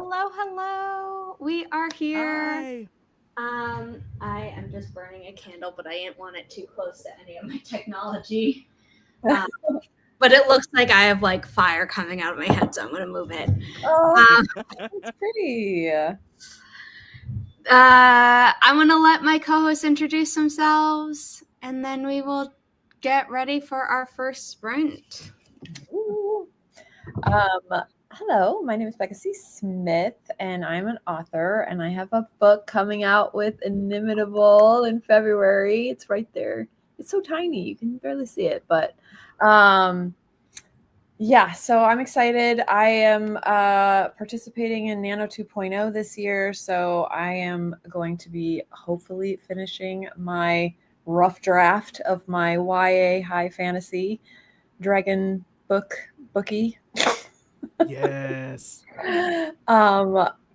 Hello, hello. We are here. Hi. I am just burning a candle, but I didn't want it too close to any of my technology. But it looks like I have like fire coming out of my head, so I'm gonna move it. Oh, Um, it's pretty. I'm gonna let my co-hosts introduce themselves, and then we will get ready for our first sprint. Ooh. Hello, my name is Becca C. Smith, and I'm an author, and I have a book coming out with Inimitable in February. It's right there. It's so tiny, you can barely see it, but yeah, so I'm excited. I am participating in Nano 2.0 this year, so I am going to be hopefully finishing my rough draft of my YA high fantasy dragon bookie. Yes.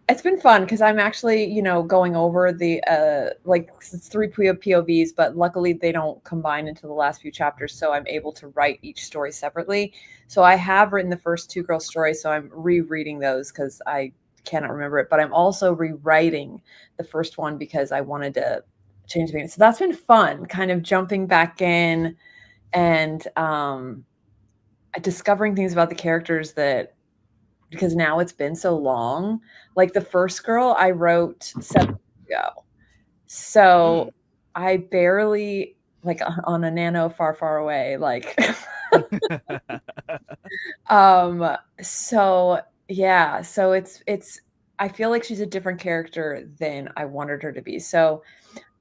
It's been fun because I'm actually, going over the it's 3 POVs, but luckily they don't combine into the last few chapters, so I'm able to write each story separately. So I have written the first 2 girl stories, so I'm rereading those because I cannot remember it, but I'm also rewriting the first one because I wanted to change the meaning. So that's been fun, kind of jumping back in and discovering things about the characters because now it's been so long. Like the first girl I wrote 7 years ago. So I barely, like on a nano far, far away, like, so yeah, so it's, I feel like she's a different character than I wanted her to be. So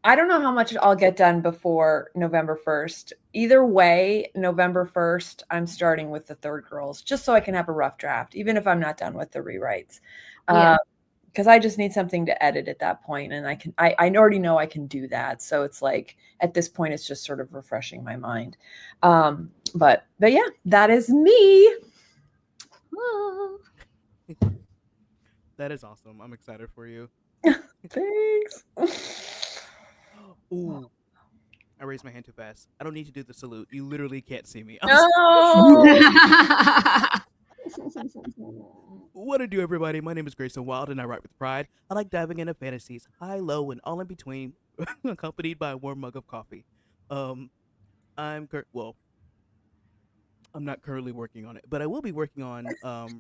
I don't know how much I'll get done before November 1st. Either way, November 1st, I'm starting with the third girls, just so I can have a rough draft, even if I'm not done with the rewrites. Because I just need something to edit at that point, and I already know I can do that. So it's like, at this point, it's just sort of refreshing my mind. But yeah, that is me. That is awesome. I'm excited for you. Thanks. Ooh. I raised my hand too fast. I don't need to do the salute. You literally can't see me. What to do, everybody? My name is Grayson Wild, and I write with pride. I like diving into fantasies, high, low, and all in between, accompanied by a warm mug of coffee. I'm not currently working on it, but I will be working on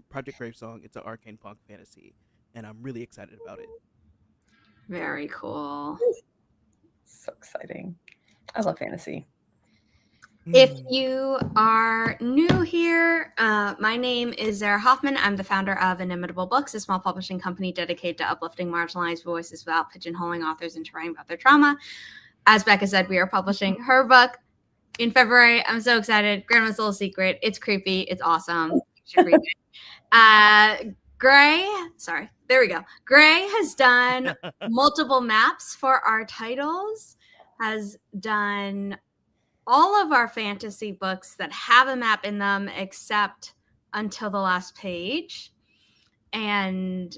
Project Gravesong. It's an arcane punk fantasy, and I'm really excited about it. Very cool. So exciting. I love fantasy. If you are new here, my name is Zara Hoffman. I'm the founder of Inimitable Books, a small publishing company dedicated to uplifting marginalized voices without pigeonholing authors into writing about their trauma. As Becca said, we are publishing her book in February. I'm so excited. Grandma's Little Secret. It's creepy. It's awesome. You should read it. Gray has done multiple maps for our titles, has done all of our fantasy books that have a map in them except Until the Last Page. And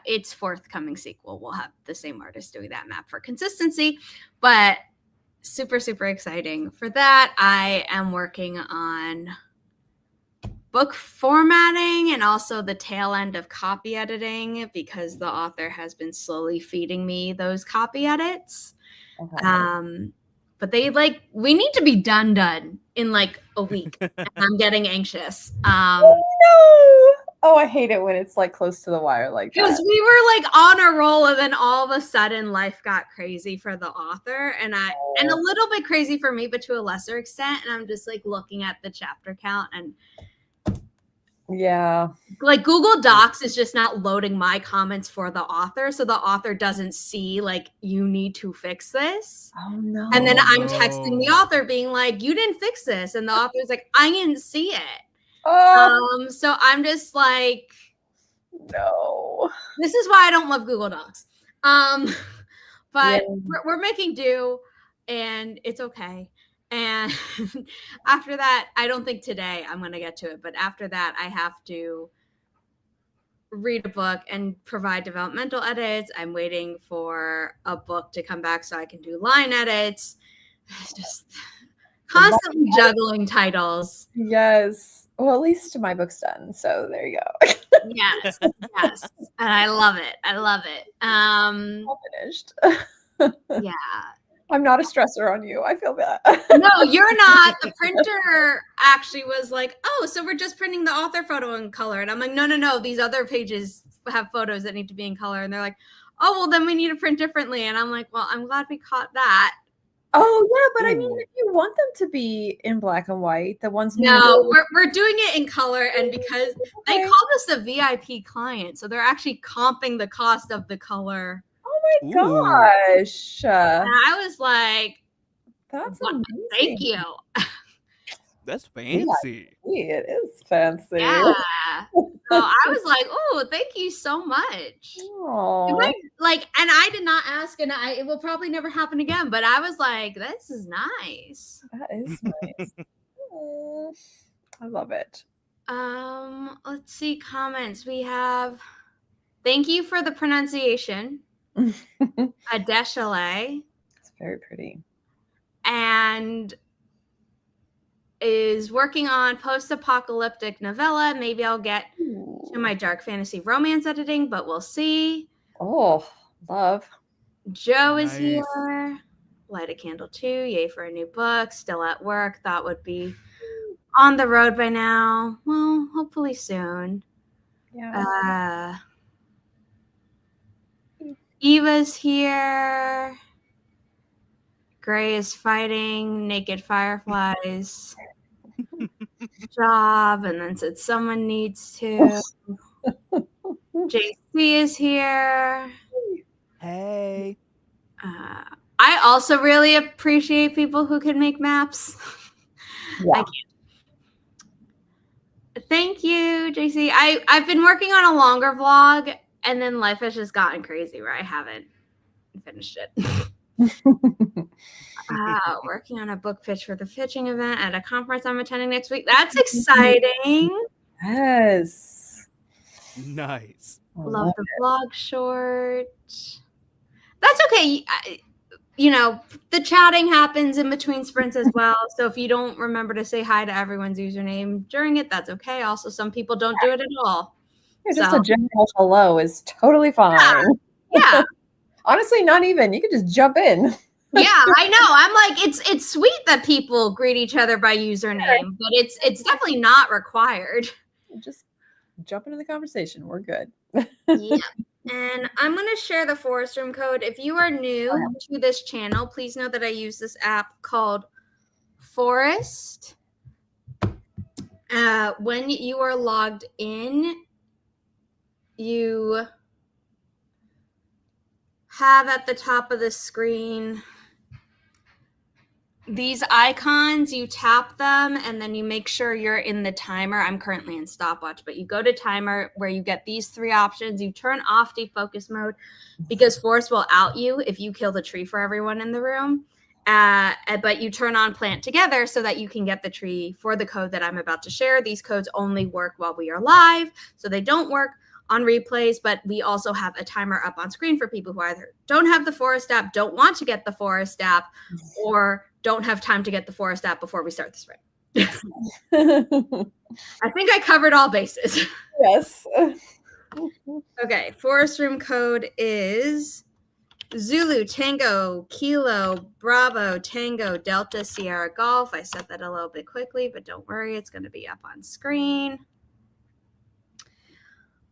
its forthcoming sequel will have the same artist doing that map for consistency. But super, super exciting for that. I am working on book formatting and also the tail end of copy editing because the author has been slowly feeding me those copy edits. Okay. But we need to be done in like a week. And I'm getting anxious. Oh no! Oh, I hate it when it's like close to the wire like that. Because we were like on a roll, and then all of a sudden life got crazy for the author, and a little bit crazy for me, but to a lesser extent. And I'm just like looking at the chapter count, and yeah, like Google Docs is just not loading my comments for the author, so the author doesn't see like you need to fix this. Oh no! And then I'm texting the author being like, you didn't fix this, and the author's like, I didn't see it. So I'm just like, no. This is why I don't love Google Docs. But we're making do, and it's okay. And after that, I don't think today I'm going to get to it, but after that, I have to read a book and provide developmental edits. I'm waiting for a book to come back so I can do line edits. It's just constantly juggling titles. Yes. Well, at least my book's done. So there you go. Yes, yes. And I love it. I love it. All finished. Yeah. I'm not a stressor on you. I feel bad. No, you're not. The printer actually was like, oh, so we're just printing the author photo in color. And I'm like, no. These other pages have photos that need to be in color. And they're like, oh, well, then we need to print differently. And I'm like, well, I'm glad we caught that. Oh, yeah, but I mean, Ooh. if you want them to be in black and white, the ones being No, released- we're doing it in color. And because they Okay. called us a VIP client, so they're actually comping the cost of the color. Oh my Ooh. gosh. And I was like, That's what? amazing. Thank you. That's fancy. It is fancy. Yeah. So I was like, oh, thank you so much. Aw. Like, and I did not ask, and it will probably never happen again. But I was like, this is nice. That is nice. Aw, I love it. Let's see comments. We have thank you for the pronunciation. Adeshale. It's very pretty. And is working on post-apocalyptic novella. Maybe I'll get to my dark fantasy romance editing, but we'll see. Oh, love. Joe is Nice. here. Light a candle too. Yay for a new book. Still at work. Thought would be on the road by now. Well, hopefully soon. Yeah. Eva's here. Gray is fighting naked fireflies. Job, and then said someone needs to. JC is here. Hey. I also really appreciate people who can make maps. Yeah. Thank you, JC. I've been working on a longer vlog, and then life has just gotten crazy where I haven't finished it. Working on a book pitch for the pitching event at a conference I'm attending next week. That's exciting. Yes. Nice. Love the vlog short. That's okay. The chatting happens in between sprints as well. So if you don't remember to say hi to everyone's username during it, that's okay. Also, some people don't do it at all. Just a general hello is totally fine. Yeah. Honestly, not even. You could just jump in. Yeah, I know. I'm like, it's sweet that people greet each other by username, but it's definitely not required. Just jump into the conversation. We're good. Yeah. And I'm going to share the Forest Room code. If you are new to this channel, please know that I use this app called Forest. When you are logged in, you have at the top of the screen these icons. You tap them and then you make sure you're in the timer. I'm currently in stopwatch, but you go to timer where you get these three options. You turn off defocus mode because Forest will out you if you kill the tree for everyone in the room. But you turn on plant together so that you can get the tree for the code that I'm about to share. These codes only work while we are live, so they don't work on replays, but we also have a timer up on screen for people who either don't have the Forest app, don't want to get the Forest app, or don't have time to get the Forest app before we start the sprint. I think I covered all bases. Yes. Okay, Forest Room code is Zulu, Tango, Kilo, Bravo, Tango, Delta, Sierra, Golf. I said that a little bit quickly, but don't worry, it's going to be up on screen.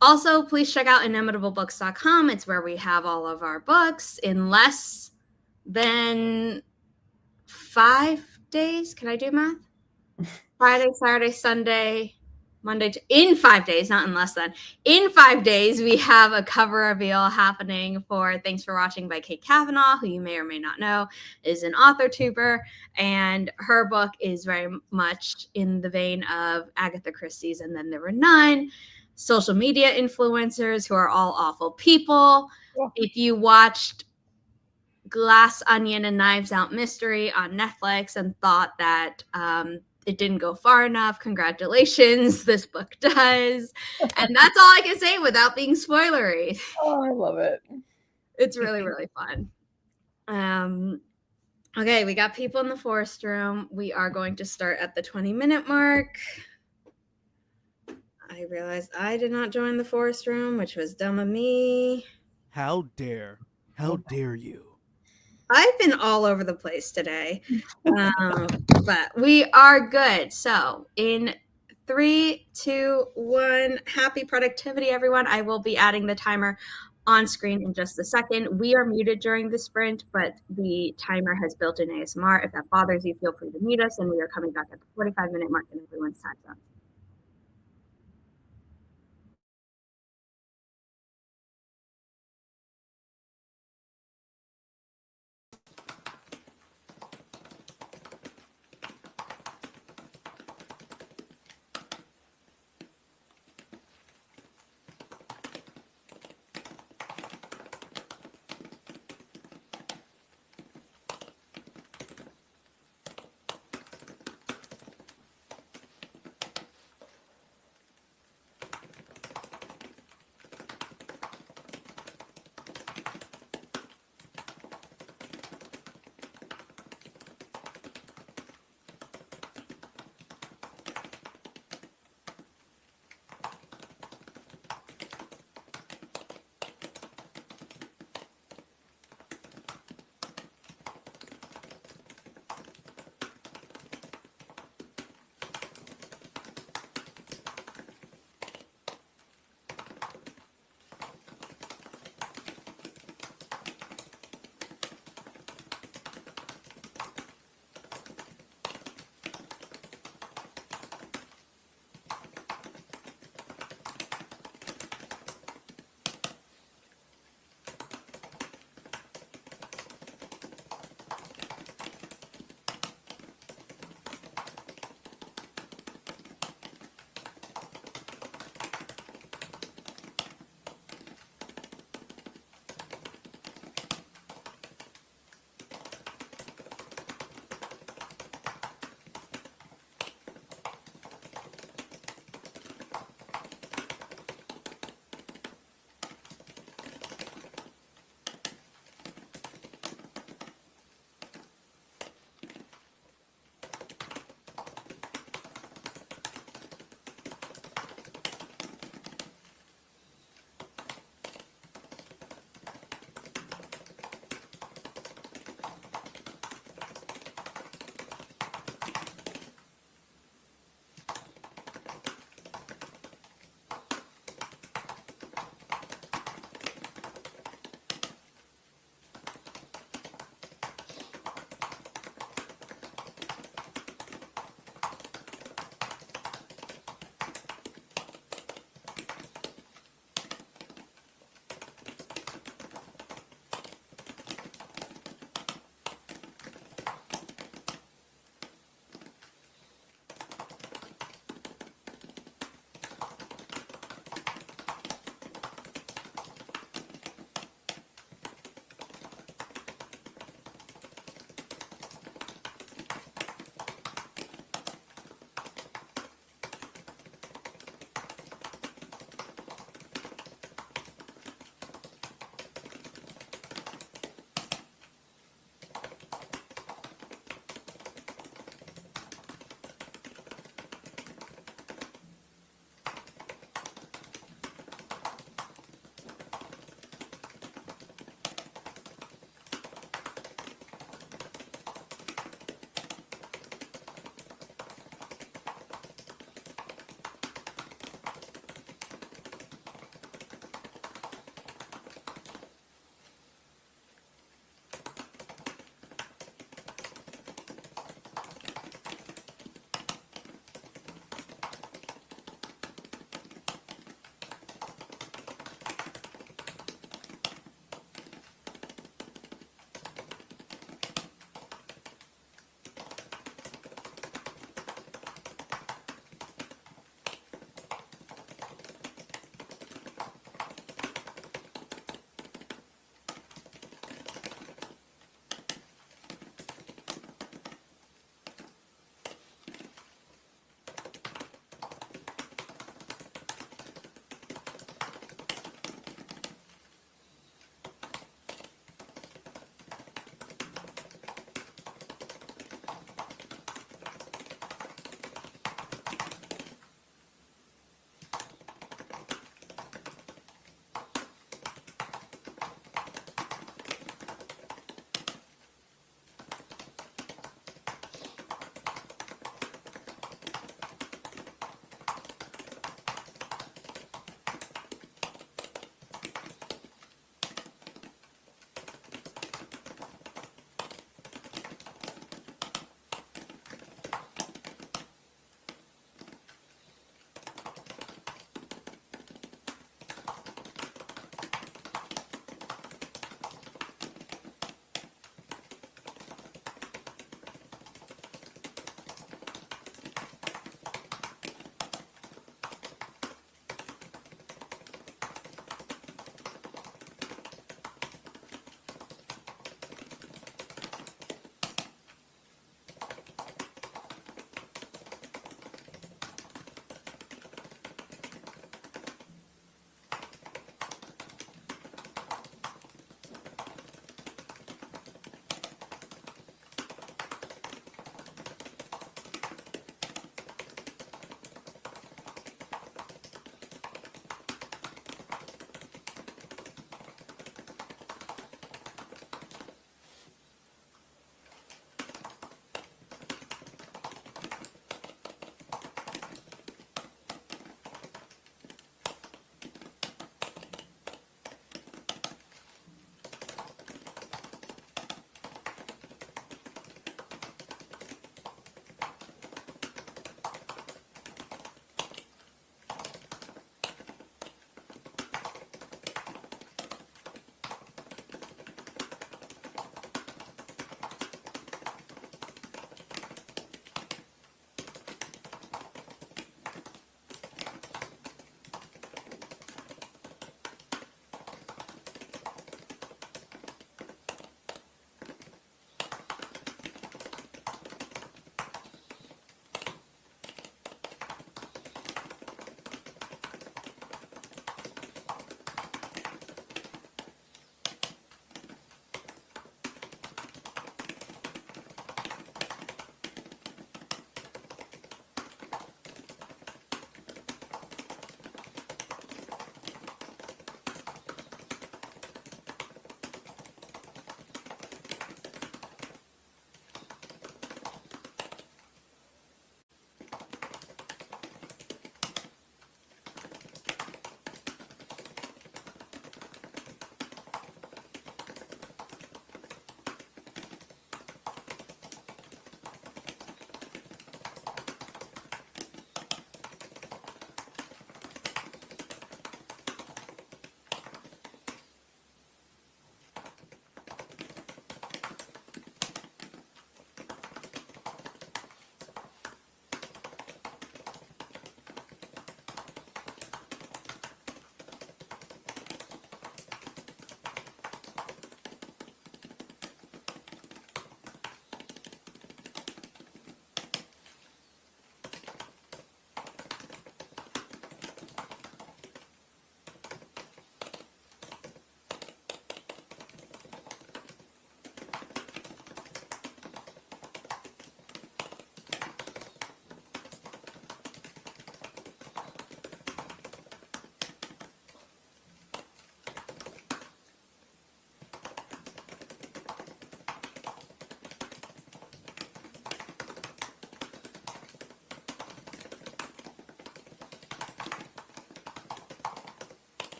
Also, please check out inimitablebooks.com. It's where we have all of our books in less than 5 days. Can I do math? Friday, Saturday, Sunday, Monday. In 5 days, not in less than. In 5 days, we have a cover reveal happening for Thanks for Watching by Kate Kavanaugh, who you may or may not know is an author tuber. And her book is very much in the vein of Agatha Christie's And Then There Were None. Social media influencers who are all awful people. Yeah. If you watched Glass Onion and Knives Out Mystery on Netflix and thought that it didn't go far enough, congratulations, this book does. And that's all I can say without being spoilery. Oh, I love it. It's really, really fun. Okay, we got people in the Forest Room. We are going to start at the 20-minute mark. I realized I did not join the forest room, which was dumb of me. How dare you? I've been all over the place today, but we are good. So in 3, 2, 1, happy productivity, everyone. I will be adding the timer on screen in just a second. We are muted during the sprint, but the timer has built in ASMR. If that bothers you, feel free to mute us, and we are coming back at the 45-minute mark in everyone's time zone.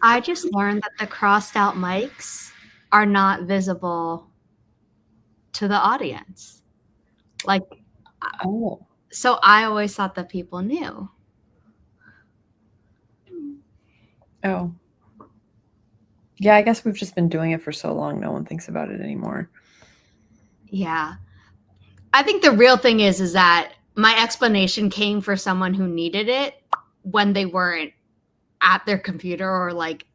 I just learned that the crossed out mics are not visible to the audience. Like, Oh. so I always thought that people knew. Oh. Yeah, I guess we've just been doing it for so long, no one thinks about it anymore. Yeah. I think the real thing is that my explanation came for someone who needed it when they weren't at their computer or like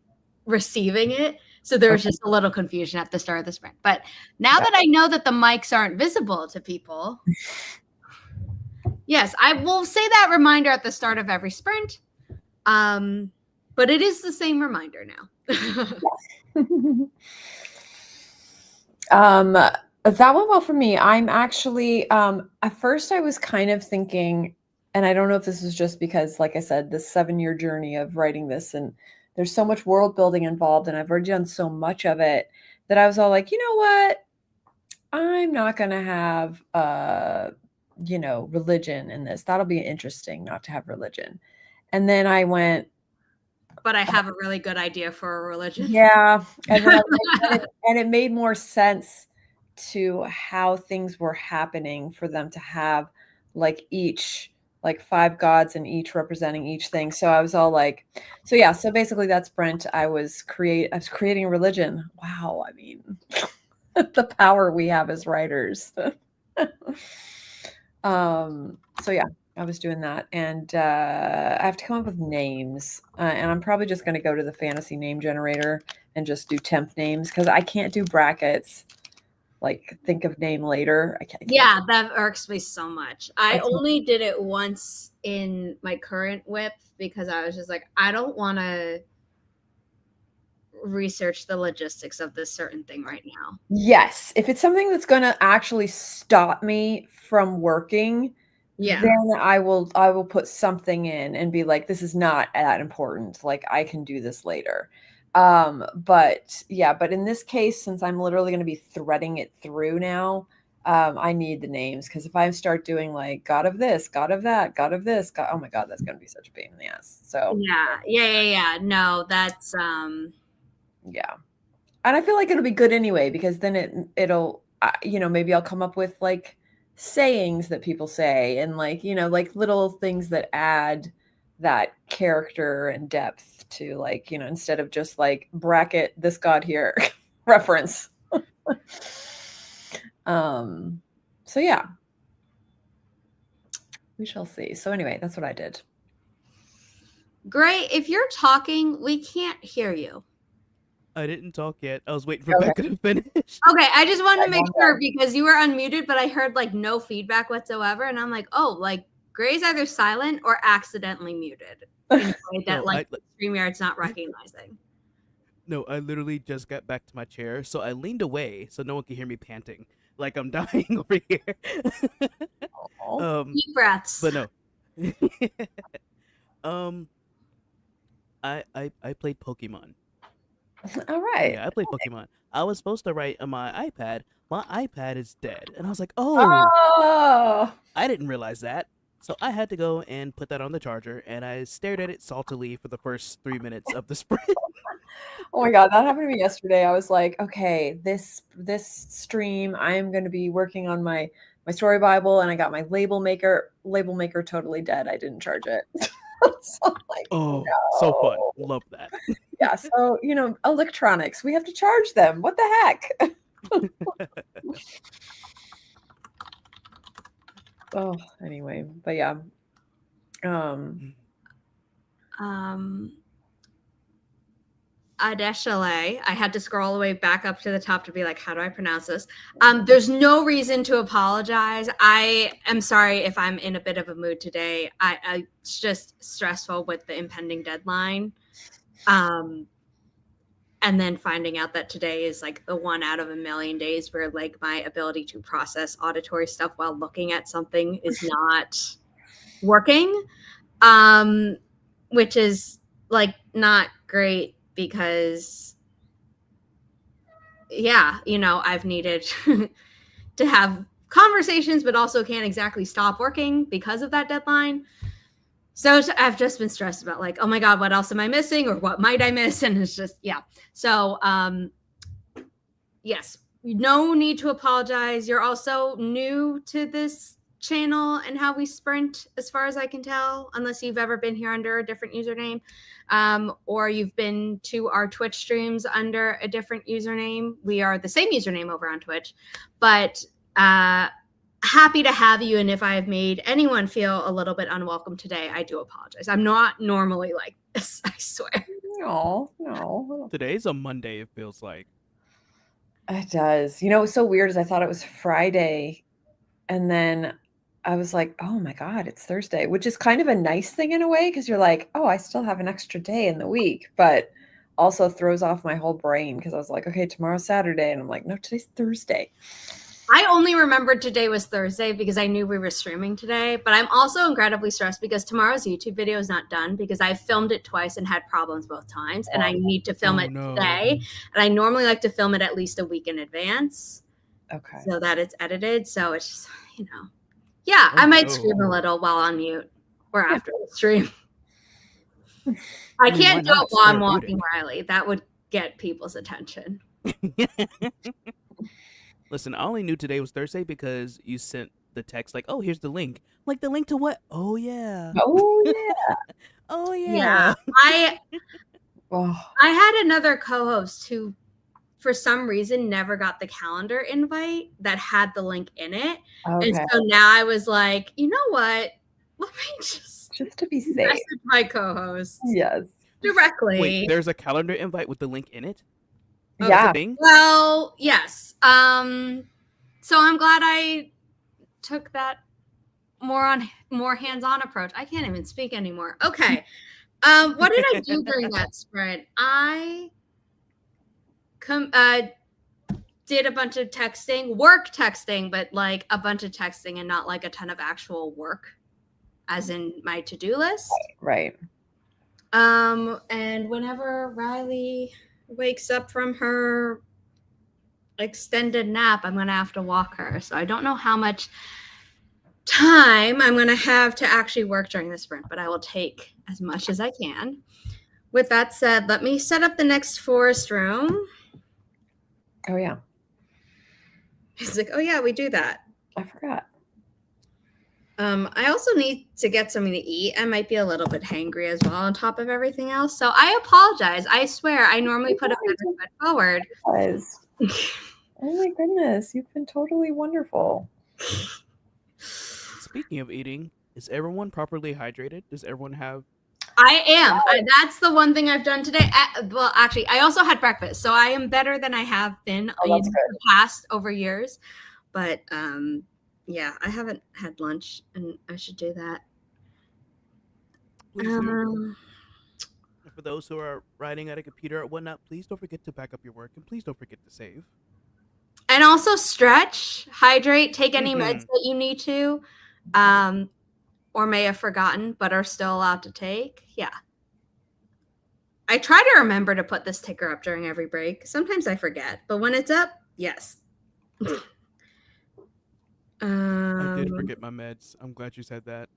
receiving it. So there was just a little confusion at the start of the sprint. But now that I know that the mics aren't visible to people, yes, I will say that reminder at the start of every sprint. But it is the same reminder now. That went well for me. I'm actually, at first I was kind of thinking, and I don't know if this is just because, like I said, this 7-year journey of writing this, and there's so much world building involved, and I've already done so much of it that I was all like, you know what? I'm not going to have, religion in this. That'll be interesting not to have religion. And then I went, but I have a really good idea for a religion. yeah. And then it made more sense to how things were happening for them to have like each, like 5 gods and each representing each thing. So I was all like, so yeah, so basically that's Brent. I was creating a religion. Wow. I mean, the power we have as writers. So yeah, I was doing that, and I have to come up with names, and I'm probably just going to go to the fantasy name generator and just do temp names because I can't do brackets. Like, think of name later. I can't. Yeah, that irks me so much. I only did it once in my current whip because I was just like, I don't want to research the logistics of this certain thing right now. Yes, if it's something that's going to actually stop me from working, then I will put something in and be like, this is not that important. Like, I can do this later. But in this case, since I'm literally going to be threading it through now, I need the names, because if I start doing like god of this, god of that, god of this, god, oh my god, that's going to be such a pain in the ass. So yeah. No, that's yeah. And I feel like it'll be good anyway, because then it'll maybe I'll come up with like sayings that people say, and like like little things that add that character and depth to, like, instead of just like bracket this god here reference. So yeah, we shall see. So anyway, that's what I did. Great. If you're talking, we can't hear you. I didn't talk yet. I was waiting for Becca to finish. Okay, I just wanted to make sure, because you were unmuted, but I heard like no feedback whatsoever, and I'm like, oh, like Gray's either silent or accidentally muted in a way that StreamYard's not recognizing. No, I literally just got back to my chair, so I leaned away so no one could hear me panting like I'm dying over here. Deep breaths. But no. I played Pokemon. All right. Yeah, I played Pokemon. I was supposed to write on my iPad. My iPad is dead. And I was like, oh, I didn't realize that. So I had to go and put that on the charger, and I stared at it saltily for the first 3 minutes of the sprint. Oh my god, that happened to me yesterday. I was like, okay, this stream, I am going to be working on my story Bible, and I got my label maker totally dead. I didn't charge it. So I'm like, oh, no. So fun. Love that. Yeah, so, electronics, we have to charge them. What the heck? Oh, anyway, but yeah. Adeshale, I had to scroll all the way back up to the top to be like, how do I pronounce this? There's no reason to apologize. I am sorry if I'm in a bit of a mood today. It's just stressful with the impending deadline. And then finding out that today is like the 1 out of a million days where like my ability to process auditory stuff while looking at something is not working, which is like not great, because I've needed to have conversations, but also can't exactly stop working because of that deadline. So I've just been stressed about like, oh my God, what else am I missing or what might I miss? And it's just, yeah. So yes, no need to apologize. You're also new to this channel and how we sprint, as far as I can tell, unless you've ever been here under a different username, or you've been to our Twitch streams under a different username. We are the same username over on Twitch, but happy to have you. And if I have made anyone feel a little bit unwelcome today, I do apologize. I'm not normally like this, I swear. No. Today's a Monday, it feels like. It does. You know, what's so weird is I thought it was Friday, and then I was like, oh my God, it's Thursday, which is kind of a nice thing in a way, because you're like, oh, I still have an extra day in the week, but also throws off my whole brain because I was like, okay, tomorrow's Saturday. And I'm like, no, today's Thursday. I only remembered today was Thursday because I knew we were streaming today, but I'm also incredibly stressed because tomorrow's YouTube video is not done because I filmed it twice and had problems both times, and I need to film it today. And I normally like to film it at least a week in advance. Okay. So that it's edited. So it's just, you know, yeah, I might scream a little while on mute or after the stream. I can't do it while I'm walking Riley. That would get people's attention. Listen, I only knew today was Thursday because you sent the text like, oh, here's the link. Like, the link to what? Oh, yeah. Oh, yeah. Oh, yeah. I had another co-host who, for some reason, never got the calendar invite that had the link in it. Okay. And so now I was like, you know what? Let me just to be safe, message my co-host. Yes. Directly. Wait, there's a calendar invite with the link in it? Oh, yeah. Well, yes. So I'm glad I took that more hands-on approach. I can't even speak anymore. Okay. What did I do during that sprint? I did a bunch of texting, work texting, but like a bunch of texting and not like a ton of actual work, as in my to-do list. Right. And whenever Riley wakes up from her extended nap, I'm going to have to walk her. So I don't know how much time I'm going to have to actually work during the sprint, but I will take as much as I can. With that said, let me set up the next forest room. Oh, yeah. He's like, oh, yeah, we do that. I forgot. I also need to get something to eat. I might be a little bit hangry as well on top of everything else. So I apologize. I swear I normally put a better foot forward. Oh my goodness. You've been totally wonderful. Speaking of eating, is everyone properly hydrated? Does everyone have? I am. That's the one thing I've done today. Well, actually, I also had breakfast. So I am better than I have been in the past over years. But yeah, I haven't had lunch, and I should do that. For those who are writing at a computer or whatnot, please don't forget to back up your work, and please don't forget to save. And also stretch, hydrate, take any meds that you need to, or may have forgotten, but are still allowed to take. Yeah. I try to remember to put this ticker up during every break. Sometimes I forget, but when it's up, yes. I did forget my meds. I'm glad you said that.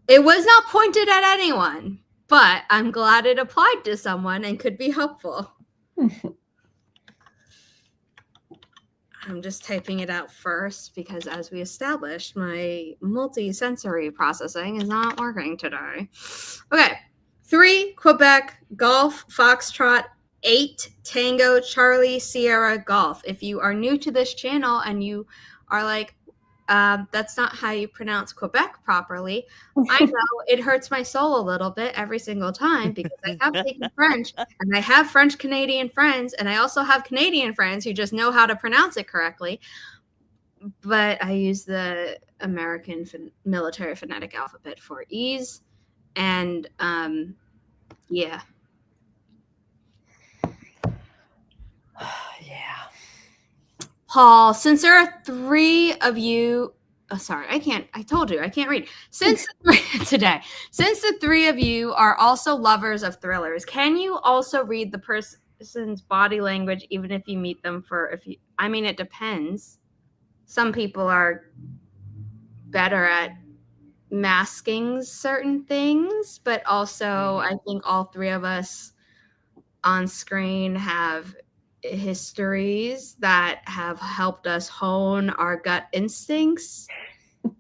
It was not pointed at anyone, but I'm glad it applied to someone and could be helpful. I'm just typing it out first because, as we established, my multi-sensory processing is not working today. Okay. 3, Quebec, Golf, Foxtrot, 8, Tango, Charlie, Sierra, Golf. If you are new to this channel and you are like, that's not how you pronounce Quebec properly, I know it hurts my soul a little bit every single time because I have taken French and I have French Canadian friends, and I also have Canadian friends who just know how to pronounce it correctly. But I use the American military phonetic alphabet for ease. And yeah. Yeah. Paul, since there are 3 of you, I told you I can't read. Since the 3 of you are also lovers of thrillers, can you also read the person's body language even if you meet them it depends. Some people are better at masking certain things, but also I think all three of us on screen have histories that have helped us hone our gut instincts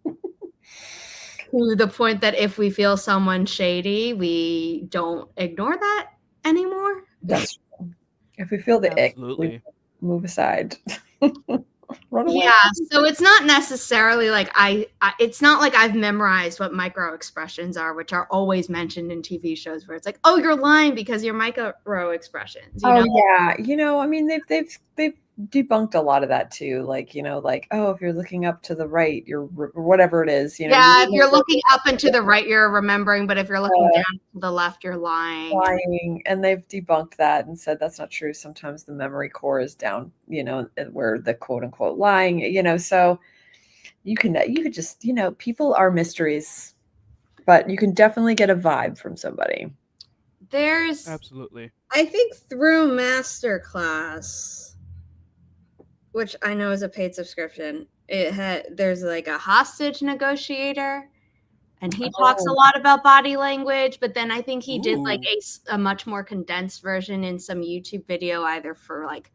to the point that if we feel someone shady, we don't ignore that anymore. That's true. If we feel the ick, we move aside. Run away. Yeah, so it's not necessarily like it's not like I've memorized what micro expressions are, which are always mentioned in TV shows where it's like, oh, you're lying because you're micro expressions. You know? Yeah, I mean they've debunked a lot of that too. Like, like, oh, if you're looking up to the right, you're whatever it is. Yeah, if you're looking up and to the right, you're remembering, but if you're looking down to the left, you're lying. And they've debunked that and said that's not true. Sometimes the memory core is down, where the quote unquote lying, so you could just, people are mysteries, but you can definitely get a vibe from somebody. There's absolutely, I think through Masterclass, which I know is a paid subscription, there's like a hostage negotiator, and he talks a lot about body language, but then I think he did like a much more condensed version in some YouTube video, either for like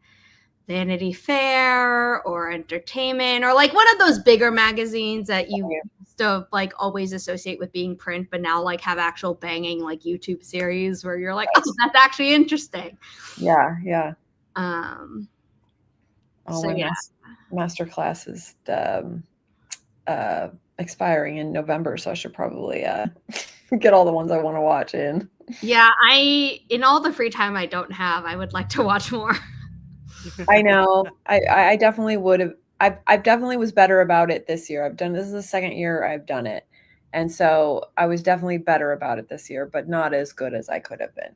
Vanity Fair or Entertainment or like one of those bigger magazines that you used to like always associate with being print, but now like have actual banging like YouTube series where you're like, oh, that's actually interesting. Yeah. Masterclass is expiring in November, so I should probably get all the ones I want to watch in. Yeah, in all the free time I don't have, I would like to watch more. I know. I definitely would have. I definitely was better about it this year. This is the second year I've done it. And so I was definitely better about it this year, but not as good as I could have been.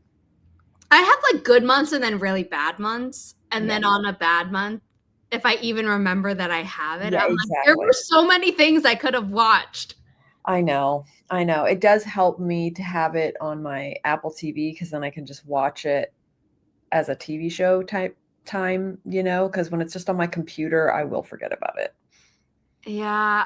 I have like good months and then really bad months. And then on a bad month, if I even remember that I have it, I'm like, there were so many things I could have watched. I know. It does help me to have it on my Apple TV because then I can just watch it as a TV show type time, because when it's just on my computer, I will forget about it. Yeah,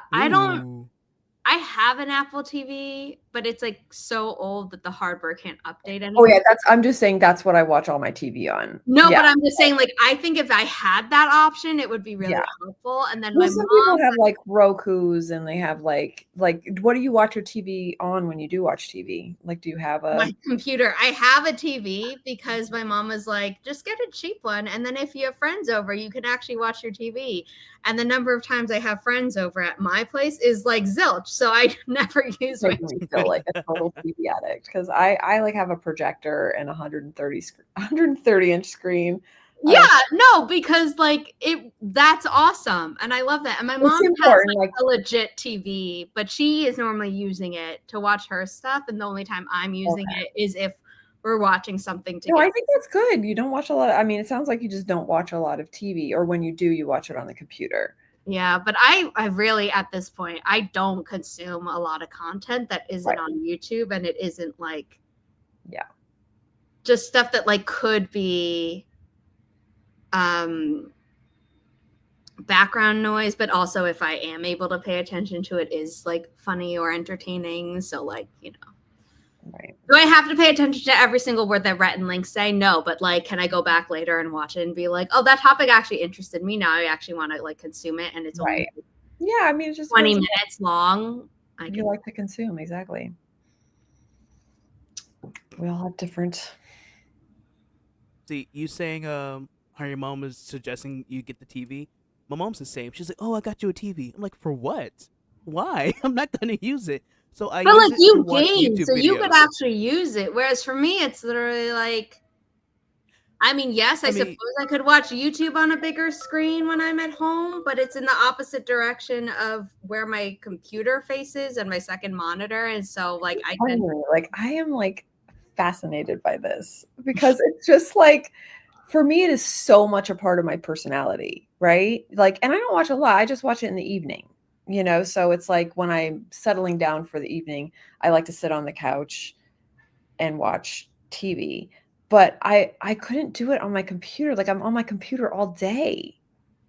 I have an Apple TV, but it's like so old that the hardware can't update anymore. Oh yeah, I'm just saying that's what I watch all my TV on. No, but I'm just saying, like, I think if I had that option, it would be really helpful. And then my some people have like Roku's and they have like what do you watch your TV on when you do watch TV? Like, do you have my computer? I have a TV because my mom was like, just get a cheap one, and then if you have friends over, you can actually watch your TV. And the number of times I have friends over at my place is like zilch, so I never use my TV. Feel like a total TV addict because I like have a projector and 130 inch screen. Yeah, no, because like that's awesome, and I love that. And my mom has like a legit TV, but she is normally using it to watch her stuff, and the only time I'm using it is if we're watching something together. No, I think that's good. You don't watch a lot. I mean, it sounds like you just don't watch a lot of TV, or when you do, you watch it on the computer. Yeah, but I really, at this point, I don't consume a lot of content that isn't on YouTube, and it isn't like, just stuff that like could be background noise, but also if I am able to pay attention to it is like funny or entertaining. So like, do I have to pay attention to every single word that Rhett and Link say? No, but like, can I go back later and watch it and be like, oh, that topic actually interested me. Now I actually want to like consume it, and it's only I mean, it's just 20 minutes long. You like to consume, exactly. We all have different. See, you saying how your mom is suggesting you get the TV? My mom's the same. She's like, "Oh, I got you a TV." I'm like, "For what? Why? I'm not gonna use it." So I. But like you game, so you could actually use it. Whereas for me, it's literally like, I mean, yes, I suppose I could watch YouTube on a bigger screen when I'm at home, but it's in the opposite direction of where my computer faces and my second monitor, and so like I am like fascinated by this because it's just like, for me, it is so much a part of my personality, right? Like, and I don't watch a lot. I just watch it in the evening. So it's like when I'm settling down for the evening, I like to sit on the couch and watch TV. But I couldn't do it on my computer. Like, I'm on my computer all day.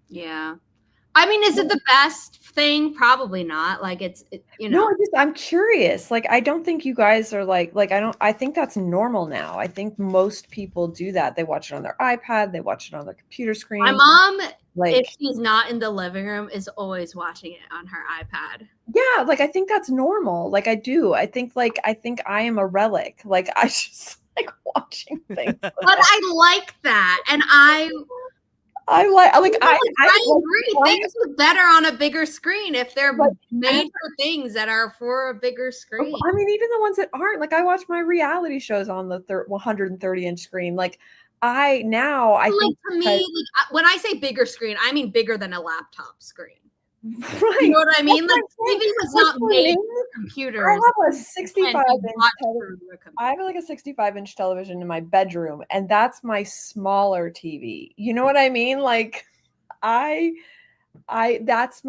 Yeah. I mean, is it the best thing? Probably not. Like No, I'm curious. Like, I don't think you guys are I think that's normal now. I think most people do that. They watch it on their iPad, they watch it on their computer screen. My mom, if she's not in the living room, is always watching it on her iPad. Yeah, like I think that's normal. Like I do. I think I am a relic. Like I just like watching things. But I like that. And I agree. Things look better on a bigger screen if they're made for things that are for a bigger screen. I mean, even the ones that aren't. Like I watch my reality shows on the 130-inch screen. Like I think to me, when I say bigger screen, I mean bigger than a laptop screen. Right. You know what I mean? Like TV was not made for computers. I have a 65-inch television. I have like a 65-inch television in my bedroom, and that's my smaller TV. You know what I mean? Like that's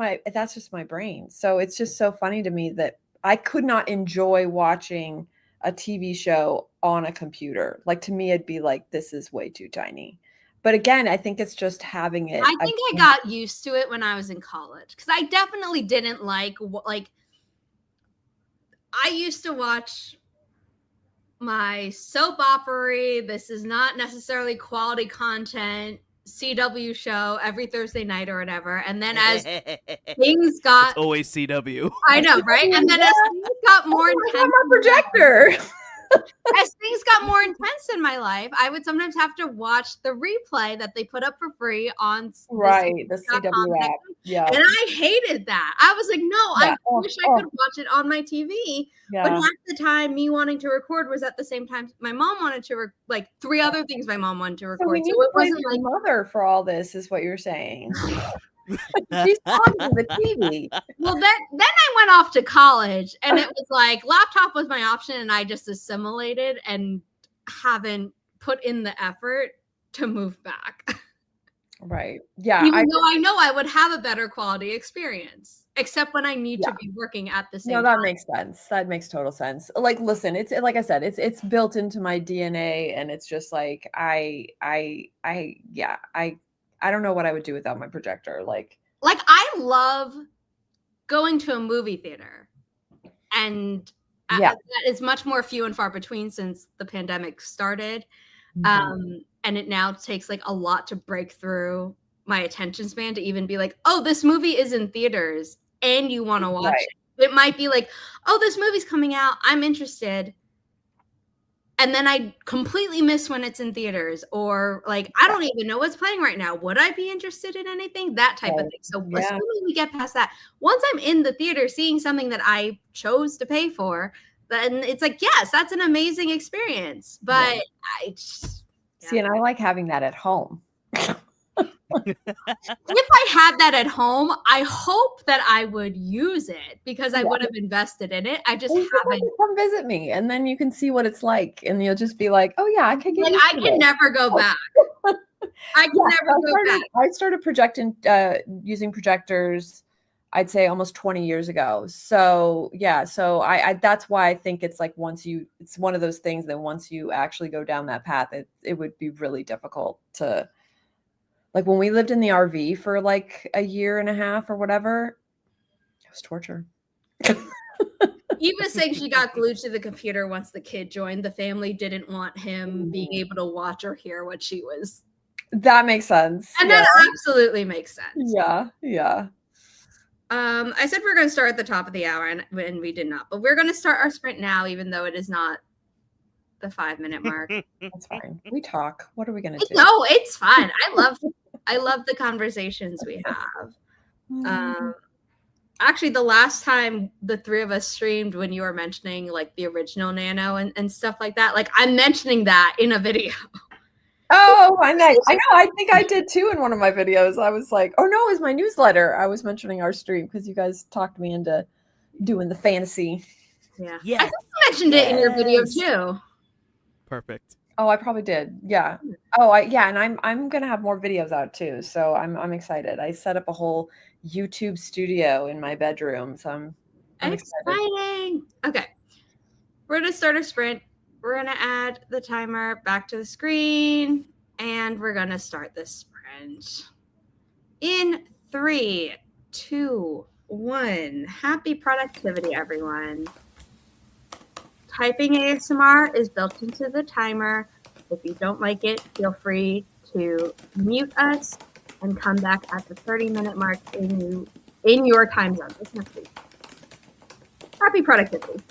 just my brain. So it's just so funny to me that I could not enjoy watching a TV show on a computer. Like to me, it'd be like, this is way too tiny. But again, I think it's just having it. I think I got used to it when I was in college because I definitely didn't like I used to watch my soap opera. This is not necessarily quality content. CW show every Thursday night or whatever. And then as things got... It's always CW. I know, right? And then as things got more intense... I'm a projector. As things got more intense in my life, I would sometimes have to watch the replay that they put up for free on the CW app. Yeah. And I hated that. I was like, no, I wish I could watch it on my TV. Yeah. But half the time, me wanting to record was at the same time my mom wanted to like 3 other things my mom wanted to record. So it wasn't like mother for all this, is what you're saying. She's talking to the TV. Well, then I went off to college, and it was like laptop was my option, and I just assimilated and haven't put in the effort to move back. Right. Yeah. Even though I know I would have a better quality experience, except when I need to be working at the same time. No, that makes sense. That makes total sense. Like, listen, it's like I said, it's built into my DNA, and it's just like I don't know what I would do without my projector. Like I love going to a movie theater, and that is much more few and far between since the pandemic started. Mm-hmm. And it now takes like a lot to break through my attention span to even be like, oh, this movie is in theaters and you want to watch it. It might be like, oh, this movie's coming out, I'm interested. And then I completely miss when it's in theaters, or like, I don't even know what's playing right now. Would I be interested in anything? That type of thing. So assuming we get past that, once I'm in the theater seeing something that I chose to pay for, then it's like, yes, that's an amazing experience. But see, and I like having that at home. If I had that at home, I hope that I would use it because I would have invested in it. I just haven't. Come visit me, and then you can see what it's like, and you'll just be like, "Oh yeah, I can get." Like I can never go back. I can never go back. I started projecting, using projectors, I'd say almost 20 years ago. So I that's why I think it's like it's one of those things that once you actually go down that path, it would be really difficult to. Like when we lived in the RV for like a year and a half or whatever, it was torture. Eva saying she got glued to the computer once the kid joined. The family didn't want him being able to watch or hear what she was. That makes sense. And that absolutely makes sense. Yeah. I said we're going to start at the top of the hour, and we did not. But we're going to start our sprint now, even though it is not the 5-minute mark. That's fine. We talk. What are we going to do? No, it's fine. I love the conversations we have. Actually, the last time the 3 of us streamed, when you were mentioning like the original Nano and stuff like that, like I'm mentioning that in a video. Oh, I know. I think I did too in one of my videos. I was like, oh no, it was my newsletter. I was mentioning our stream because you guys talked me into doing the fantasy. Yeah. I think you mentioned it in your video too. Perfect. Oh, I probably did. Yeah. Oh, and I'm gonna have more videos out too. So I'm excited. I set up a whole YouTube studio in my bedroom. So I'm exciting. Okay. We're gonna start a sprint. We're gonna add the timer back to the screen, and we're gonna start this sprint in 3, 2, 1. Happy productivity, everyone. Typing ASMR is built into the timer. If you don't like it, feel free to mute us and come back at the 30-minute mark in your time zone. This next week. Happy productivity.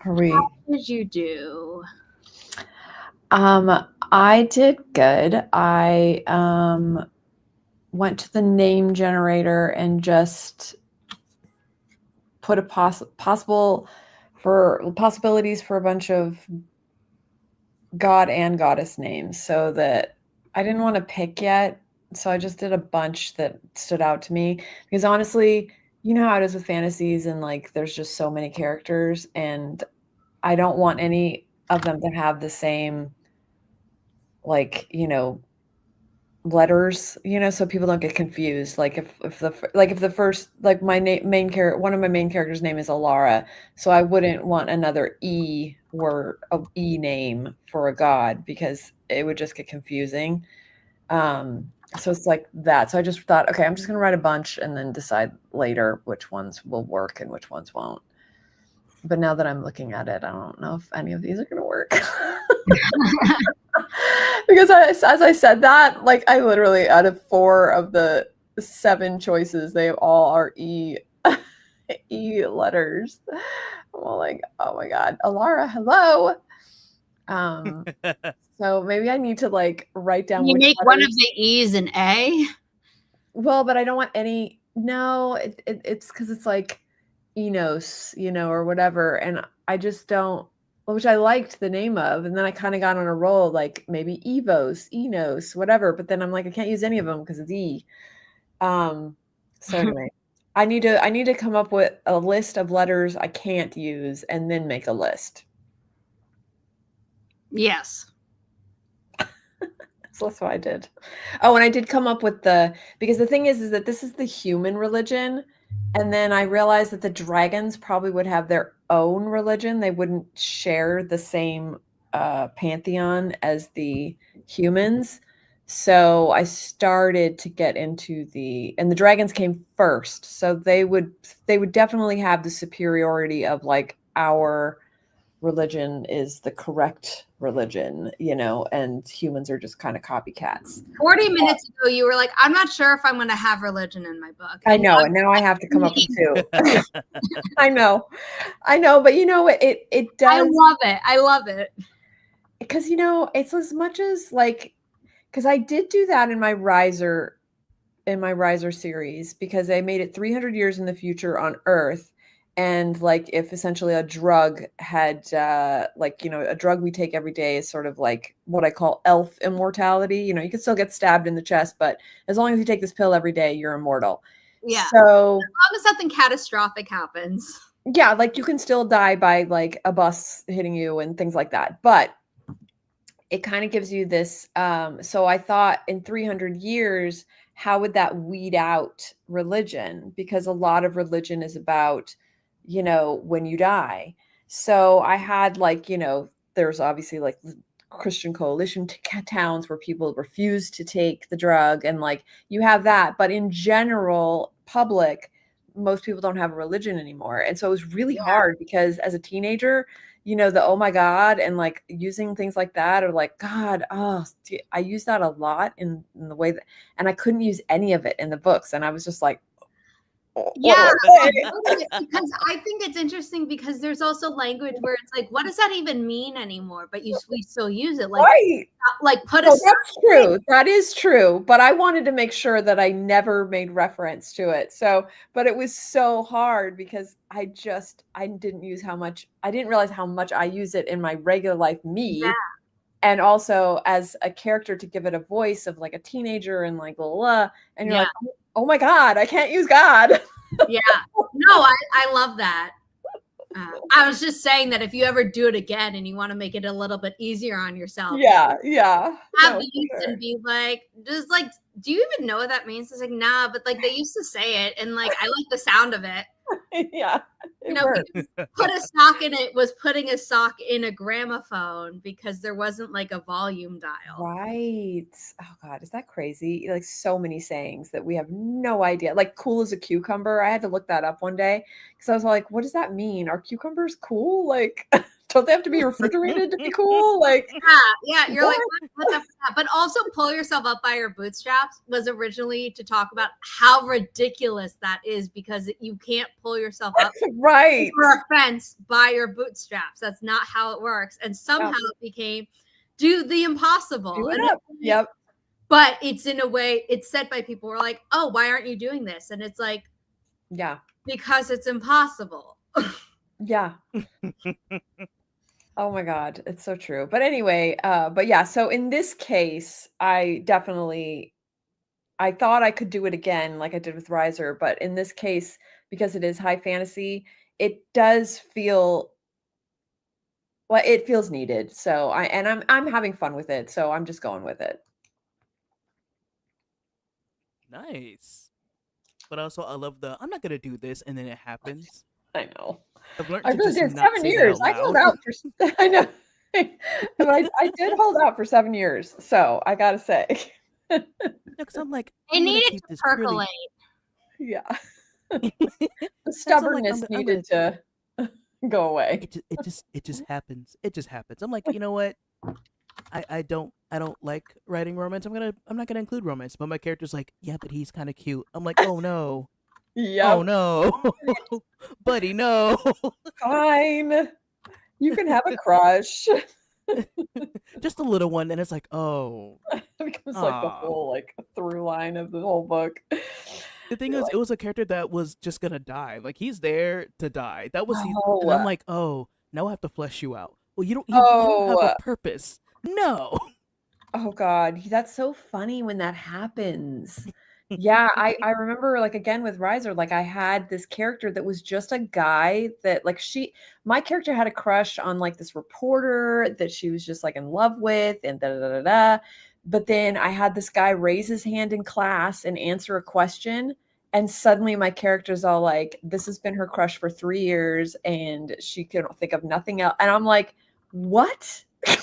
How did you do? I did good. I went to the name generator and just put a possibilities for a bunch of god and goddess names, so that I didn't want to pick yet. So I just did a bunch that stood out to me, because honestly, you know how it is with fantasies, and like there's just so many characters, and I don't want any of them to have the same, like, letters, so people don't get confused. Like if the first, like main character, one of my main characters' name is Alara, so I wouldn't want another E name for a god, because it would just get confusing. So it's like that. So I just thought, okay, I'm just gonna write a bunch and then decide later which ones will work and which ones won't. But now that I'm looking at it, I don't know if any of these are gonna work. Because as I said that, like, I literally, out of 4 of the 7 choices, they all are E letters. I'm all like, oh my god, Alara, hello. So maybe I need to like write down. You make one of the E's an A? Well, but I don't want any. No, it's because it's like Enos, or whatever, and I just don't. Which I liked the name of, and then I kind of got on a roll, like maybe Evos, Enos, whatever. But then I'm like, I can't use any of them because it's E. So anyway, I need to come up with a list of letters I can't use, and then make a list. Yes. So that's what I did. Oh, and I did come up with because the thing is that this is the human religion. And then I realized that the dragons probably would have their own religion. They wouldn't share the same pantheon as the humans. So I started to get into and the dragons came first. So they would definitely have the superiority of like our religion is the correct religion, and humans are just kind of copycats. 40 minutes ago, you were like, I'm not sure if I'm going to have religion in my book. I know, and now I have to come up with 2. I know, but it does. I love it. Because, it's as much as like, because I did do that in my Riser series, because they made it 300 years in the future on Earth. And like, if essentially a drug had, a drug we take every day is sort of like what I call elf immortality. You can still get stabbed in the chest, but as long as you take this pill every day, you're immortal. Yeah. So as long as something catastrophic happens. Yeah, like you can still die by like a bus hitting you and things like that. But it kind of gives you this. So I thought in 300 years, how would that weed out religion? Because a lot of religion is about, when you die. So I had like, there's obviously like Christian coalition towns where people refuse to take the drug, and like you have that. But in general, most people don't have a religion anymore. And so it was really hard, because as a teenager, the oh my God, and like using things like that, or like, God, I use that a lot in the way that, and I couldn't use any of it in the books. And I was just like, yeah, because I think it's interesting, because there's also language where it's like, what does that even mean anymore? But we still use it, like, right. Like put that's true. That is true. But I wanted to make sure that I never made reference to it. So, but it was so hard, because I didn't realize how much I use it in my regular life, Yeah. And also as a character, to give it a voice of like a teenager and like blah, blah, blah. And you're like, oh my God, I can't use God. Yeah. No, I love that. I was just saying that if you ever do it again and you want to make it a little bit easier on yourself. Yeah. Have these and be like, just like, do you even know what that means? It's like, nah, but like they used to say it, and like I like the sound of it. Yeah. Put a sock in it was putting a sock in a gramophone, because there wasn't like a volume dial. Right. Oh God, is that crazy? Like so many sayings that we have no idea. Like cool as a cucumber. I had to look that up one day, because I was like, what does that mean? Are cucumbers cool? Like Don't they have to be refrigerated to be cool? Like, yeah. You're like, what the fuck? But also pull yourself up by your bootstraps was originally to talk about how ridiculous that is, because you can't pull yourself up right for a fence by your bootstraps. That's not how it works. And somehow it became do the impossible. Do it up. Yep. But it's in a way, it's said by people who are like, oh, why aren't you doing this? And it's like, yeah, because it's impossible. Yeah. Oh my God, it's so true. But anyway, but yeah, so in this case, I thought I could do it again like I did with Riser, but in this case, because it is high fantasy, it does feel it feels needed. So I'm having fun with it, so I'm just going with it. Nice. But also I love I'm not gonna do this, and then it happens. I know. I've learned I to really just did not 7 say years. that I out held loud. out for I know. But I did hold out for 7 years. So I gotta say. Because I'm like, It needed to percolate. Yeah. The stubbornness I'm needed to go away. It just happens. It just happens. I'm like, you know what? I don't like writing romance. I'm not gonna include romance. But my character's like, yeah, but he's kind of cute. I'm like, oh no. Yeah. Oh no. Buddy, no. Fine. You can have a crush. Just a little one, and it's like, oh. It becomes like the whole like through line of the whole book. The thing is, it was a character that was just gonna die. Like, he's there to die. That was and I'm like, oh, now I have to flesh you out. Well, you don't have a purpose. No. Oh God, that's so funny when that happens. Yeah, I remember, like, again with Riser, like, I had this character that was just a guy that, like, my character had a crush on, like, this reporter that she was just, like, in love with, and da da da da da. But then I had this guy raise his hand in class and answer a question, and suddenly my character's all like, this has been her crush for 3 years, and she can think of nothing else. And I'm like, what? This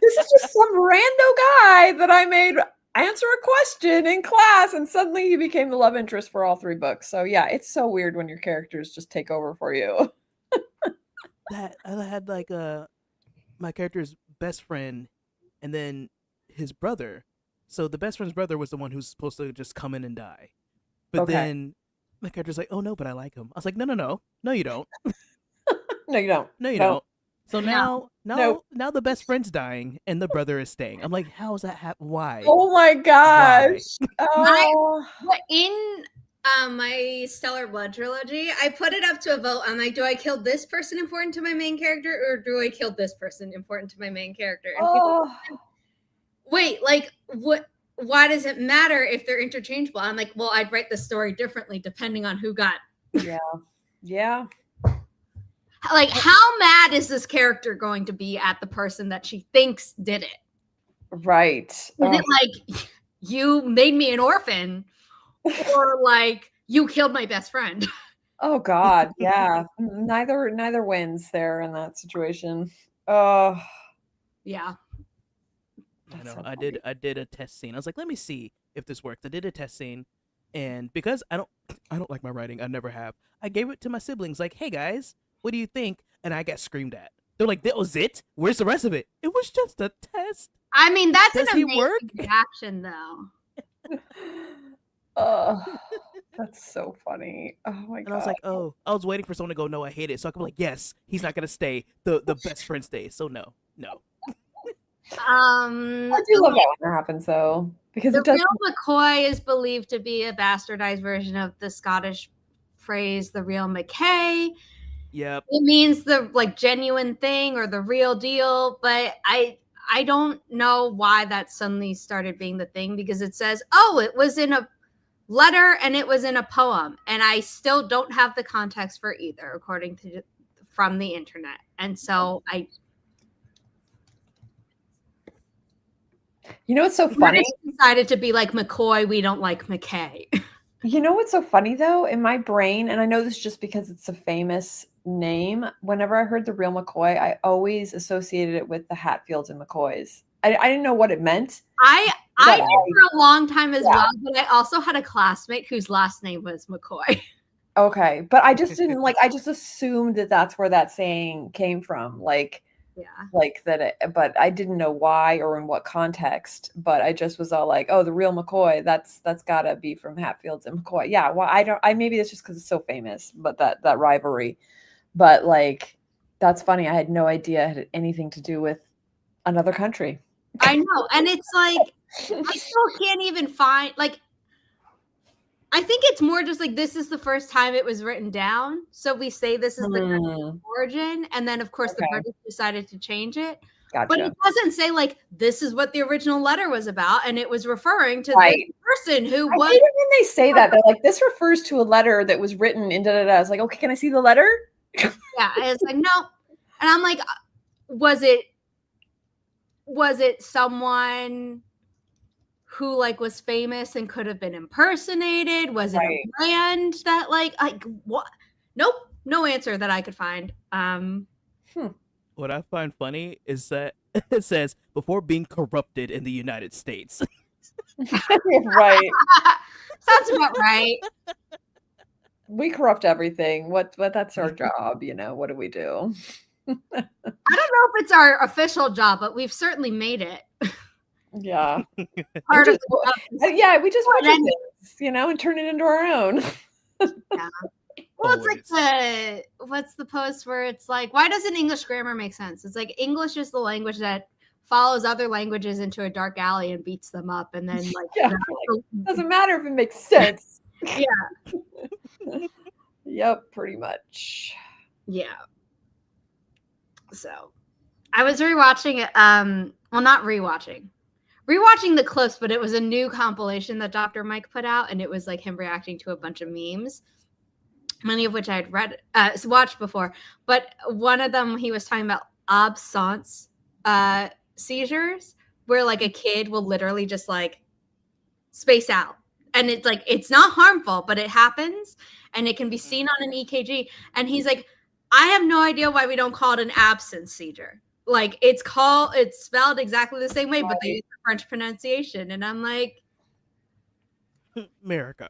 is just some rando guy that I made answer a question in class, and suddenly he became the love interest for all 3 books. So yeah, it's so weird when your characters just take over for you. That I had like my character's best friend, and then his brother. So the best friend's brother was the one who's supposed to just come in and die. But then my character's like, oh no, but I like him. I was like, no, you don't. No, you don't. No, you don't. So now the best friend's dying and the brother is staying. I'm like, how is that why? Oh my gosh. Oh. In my Stellar Blood trilogy, I put it up to a vote. I'm like, do I kill this person important to my main character, or do I kill this person important to my main character? And people like, wait, like, what? Why does it matter if they're interchangeable? I'm like, well, I'd write the story differently depending on who got. Yeah. Like, how mad is this character going to be at the person that she thinks did it? Right. Is it like, you made me an orphan, or like, you killed my best friend? Oh God, yeah. Neither wins there in that situation. Oh, yeah. I know. I did a test scene. I was like, let me see if this works. I did a test scene, and because I don't like my writing, I never have. I gave it to my siblings, like, hey guys, what do you think? And I got screamed at. They're like, that was it? Where's the rest of it? It was just a test. I mean, that's an amazing reaction, though. Oh, that's so funny. Oh my God. And I was like, oh, I was waiting for someone to go, no, I hate it. So I could be like, yes, he's not gonna stay. The best friend stays. So no. I do love that when that happens, though, because the real McCoy is believed to be a bastardized version of the Scottish phrase "the real McKay." Yep. It means the like genuine thing or the real deal, but I don't know why that suddenly started being the thing, because it says, oh, it was in a letter and it was in a poem, and I still don't have the context for either, according to from the internet. And so you know what's so funny? I decided to be like, McCoy, we don't like McKay. You know what's so funny, though? In my brain, and I know this just because it's a famous name, whenever I heard the real McCoy, I always associated it with the Hatfields and McCoys. I didn't know what it meant. I did for a long time as well, but I also had a classmate whose last name was McCoy. Okay, but I just didn't like. I just assumed that that's where that saying came from. Like that. But I didn't know why or in what context. But I just was all like, "Oh, the real McCoy. That's gotta be from Hatfields and McCoy." Yeah. Well, I don't. I maybe it's just because it's so famous. But that rivalry. But like, that's funny. I had no idea it had anything to do with another country. I know, and it's like I still can't even find like. I think it's more just like this is the first time it was written down, so we say this is the origin, and then of course the British decided to change it. Gotcha. But it doesn't say like this is what the original letter was about, and it was referring to this person who was. I hate it when they say that. They're like, this refers to a letter that was written in da da da. I was like, okay, can I see the letter? Yeah, and it's like no, and I'm like, was it someone who like was famous and could have been impersonated? Was it a brand that like what? Nope, no answer that I could find. What I find funny is that it says before being corrupted in the United States. Right. Sounds about right. We corrupt everything. What that's our job, you know. What do we do? I don't know if it's our official job, but we've certainly made it. Yeah. Part of yeah, we just watch things, you know, and turn it into our own. Yeah. Well, it's like what's the post where it's like, why doesn't English grammar make sense? It's like English is the language that follows other languages into a dark alley and beats them up, and then like doesn't matter if it makes sense. Yeah. Yep, pretty much. Yeah. So I was rewatching it. Well, not rewatching the clips, but it was a new compilation that Dr. Mike put out, and it was like him reacting to a bunch of memes, many of which I had watched before. But one of them, he was talking about absence seizures, where like a kid will literally just like space out, and it's like it's not harmful, but it happens, and it can be seen on an EKG. And he's like, I have no idea why we don't call it an absence seizure. Like it's spelled exactly the same way, but they use the French pronunciation. And I'm like, America.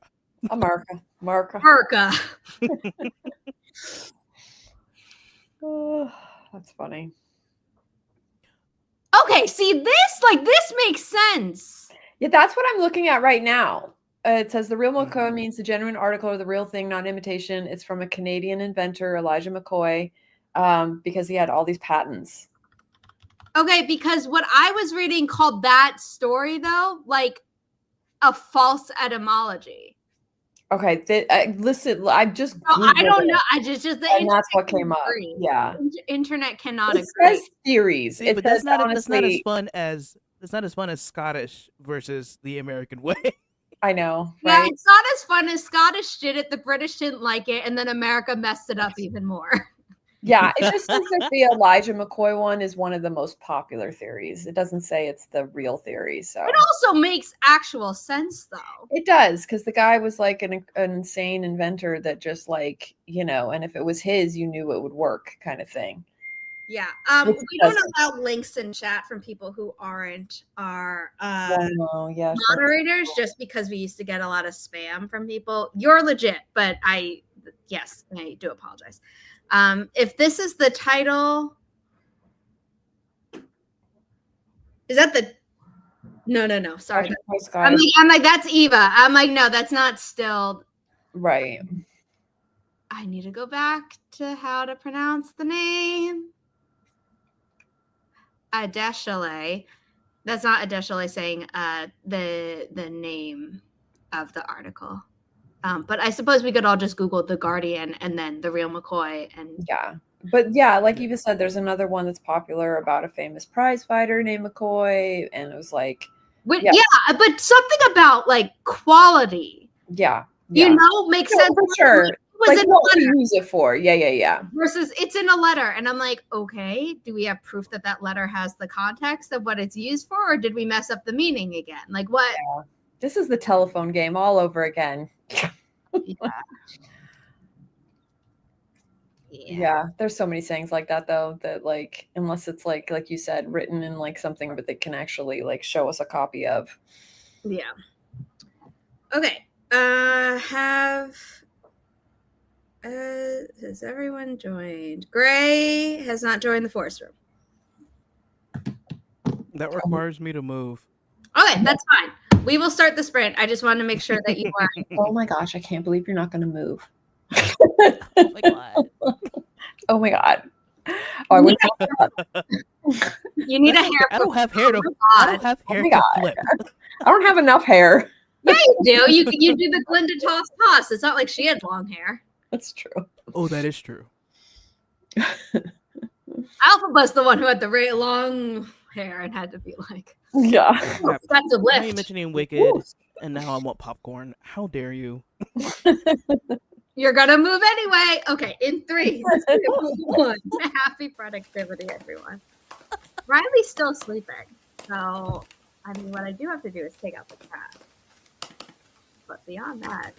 Oh, that's funny. Okay, see this makes sense. Yeah, that's what I'm looking at right now. It says the real McCoy means the genuine article or the real thing, not imitation. It's from a Canadian inventor, Elijah McCoy, because he had all these patents. Okay, because what I was reading called that story, though, like a false etymology. Okay, listen, I just I don't know. I just and that's what came up. Yeah, internet cannot agree. Says theories. See, but that's not as fun as Scottish versus the American way. I know. Right? Yeah, it's not as fun as Scottish did it. The British didn't like it, and then America messed it up even more. Yeah, it just says that the Elijah McCoy one is one of the most popular theories. It doesn't say it's the real theory. So it also makes actual sense, though. It does, because the guy was like an insane inventor that just like, you know, and if it was his, you knew it would work kind of thing. Yeah. We don't allow links in chat from people who aren't our moderators, just because we used to get a lot of spam from people. You're legit, but I do apologize. If this is the title, is that the no, sorry. I'm like that's Eva. I'm like, no, that's not still right. I need to go back to how to pronounce the name. Adeshale. That's not Adeshale saying the name of the article. But I suppose we could all just Google The Guardian and then The Real McCoy. And yeah. But yeah, like Eva said, there's another one that's popular about a famous prize fighter named McCoy. And it was like. But something about like quality. Yeah. You know, makes sense. For sure. Like what we use it for. Yeah. Versus it's in a letter. And I'm like, okay, do we have proof that letter has the context of what it's used for? Or did we mess up the meaning again? Like what? Yeah. This is the telephone game all over again. Yeah, there's so many sayings like that though, that like unless it's like you said, written in like something that they can actually like show us a copy of. Yeah. Okay. Have Has everyone joined? Gray has not joined the forest room. That requires me to move. Okay, that's fine. We will start the sprint. I just wanted to make sure that you are. Oh my gosh, I can't believe you're not going to move. Oh my god. Oh my god. Oh, I wouldn't You need a hair. I don't have hair to. Oh I don't have hair to flip. I don't have enough hair. Yeah, you do. You do the Glinda toss. It's not like she had long hair. That's true. Oh, that is true. Alphaba's the one who had the very long hair and had to be like, yeah. That's a Now you're lift. mentioning Wicked, and now I want popcorn. How dare you? You're gonna move anyway. Okay, in 3, 2, 1. Happy productivity, everyone. Riley's still sleeping, so I mean, what I do have to do is take out the trash. But beyond that.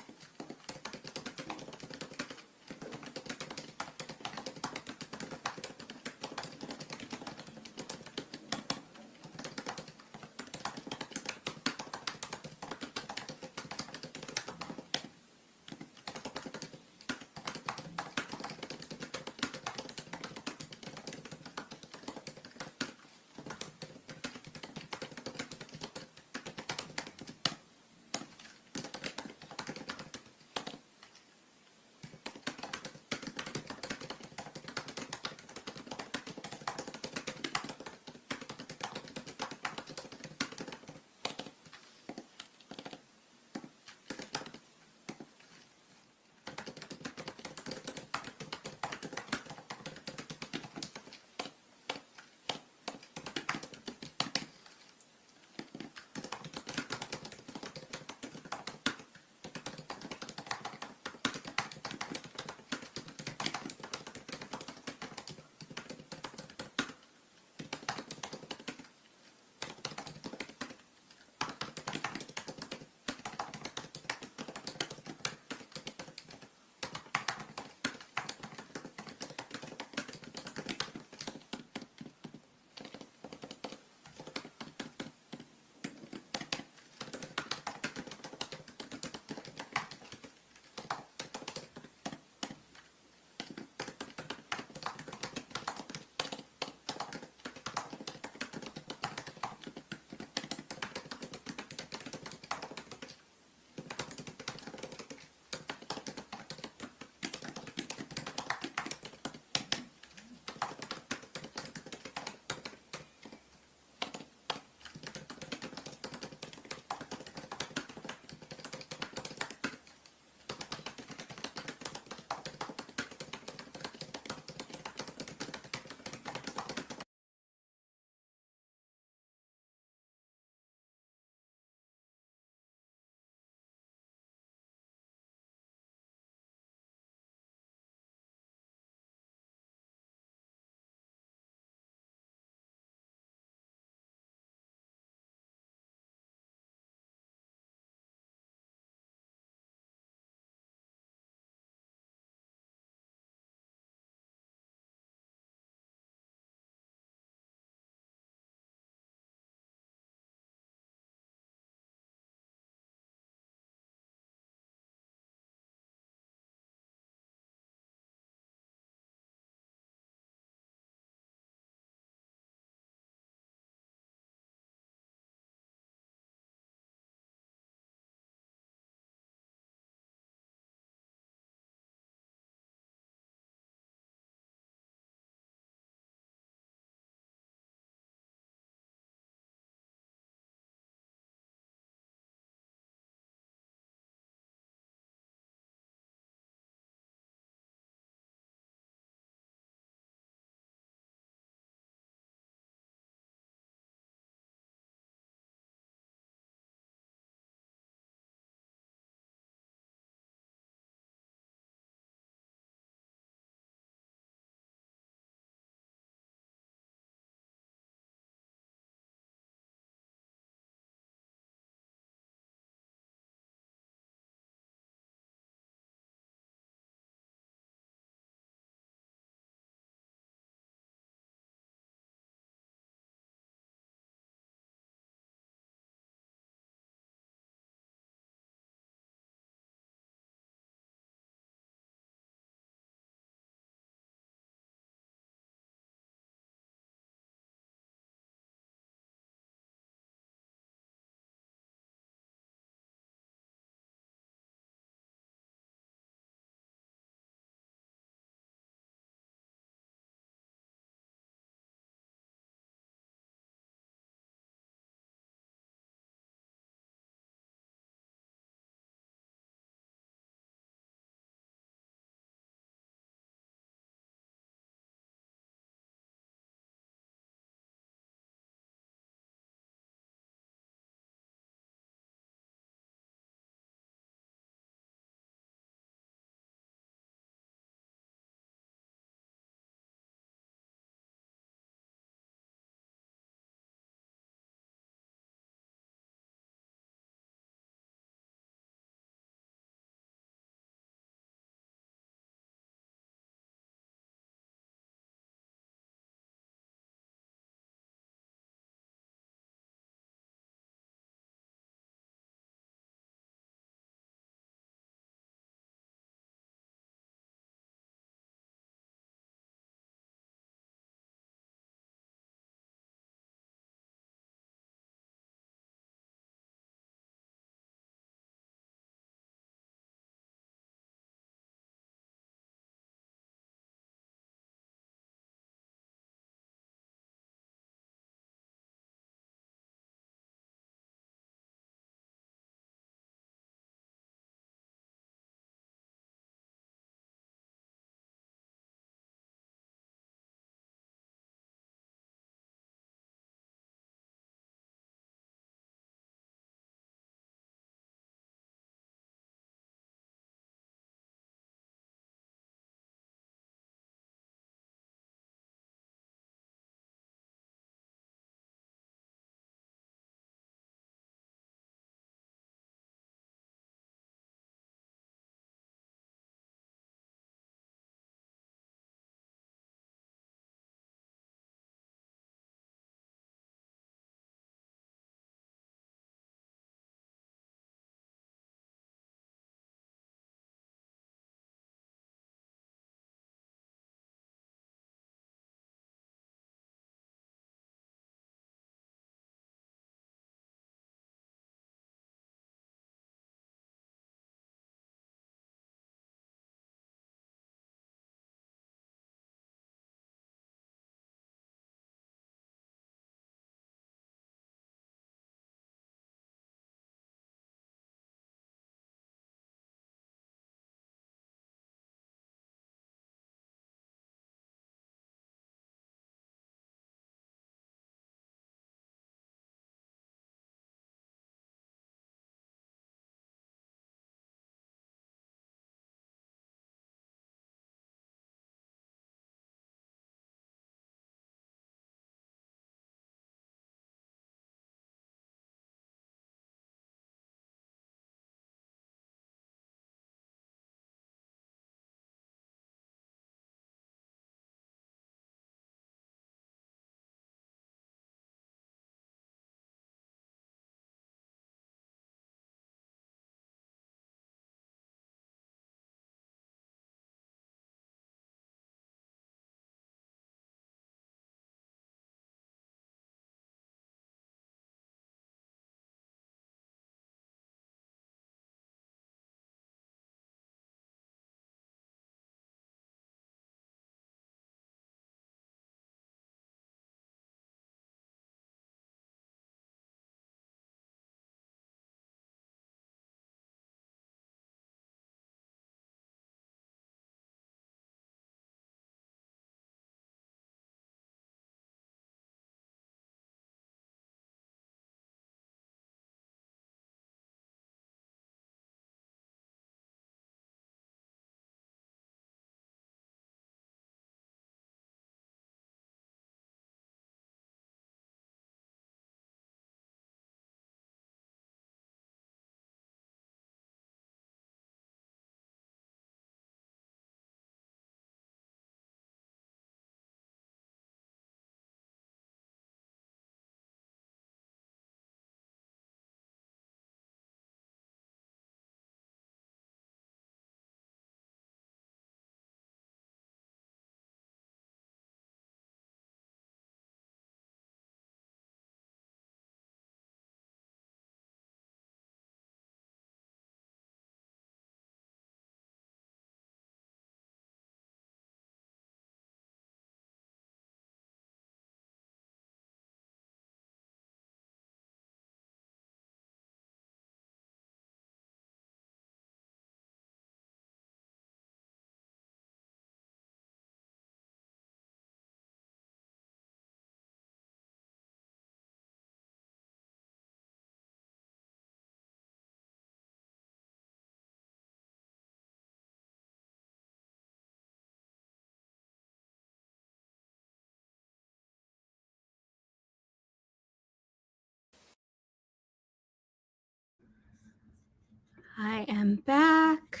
I am back.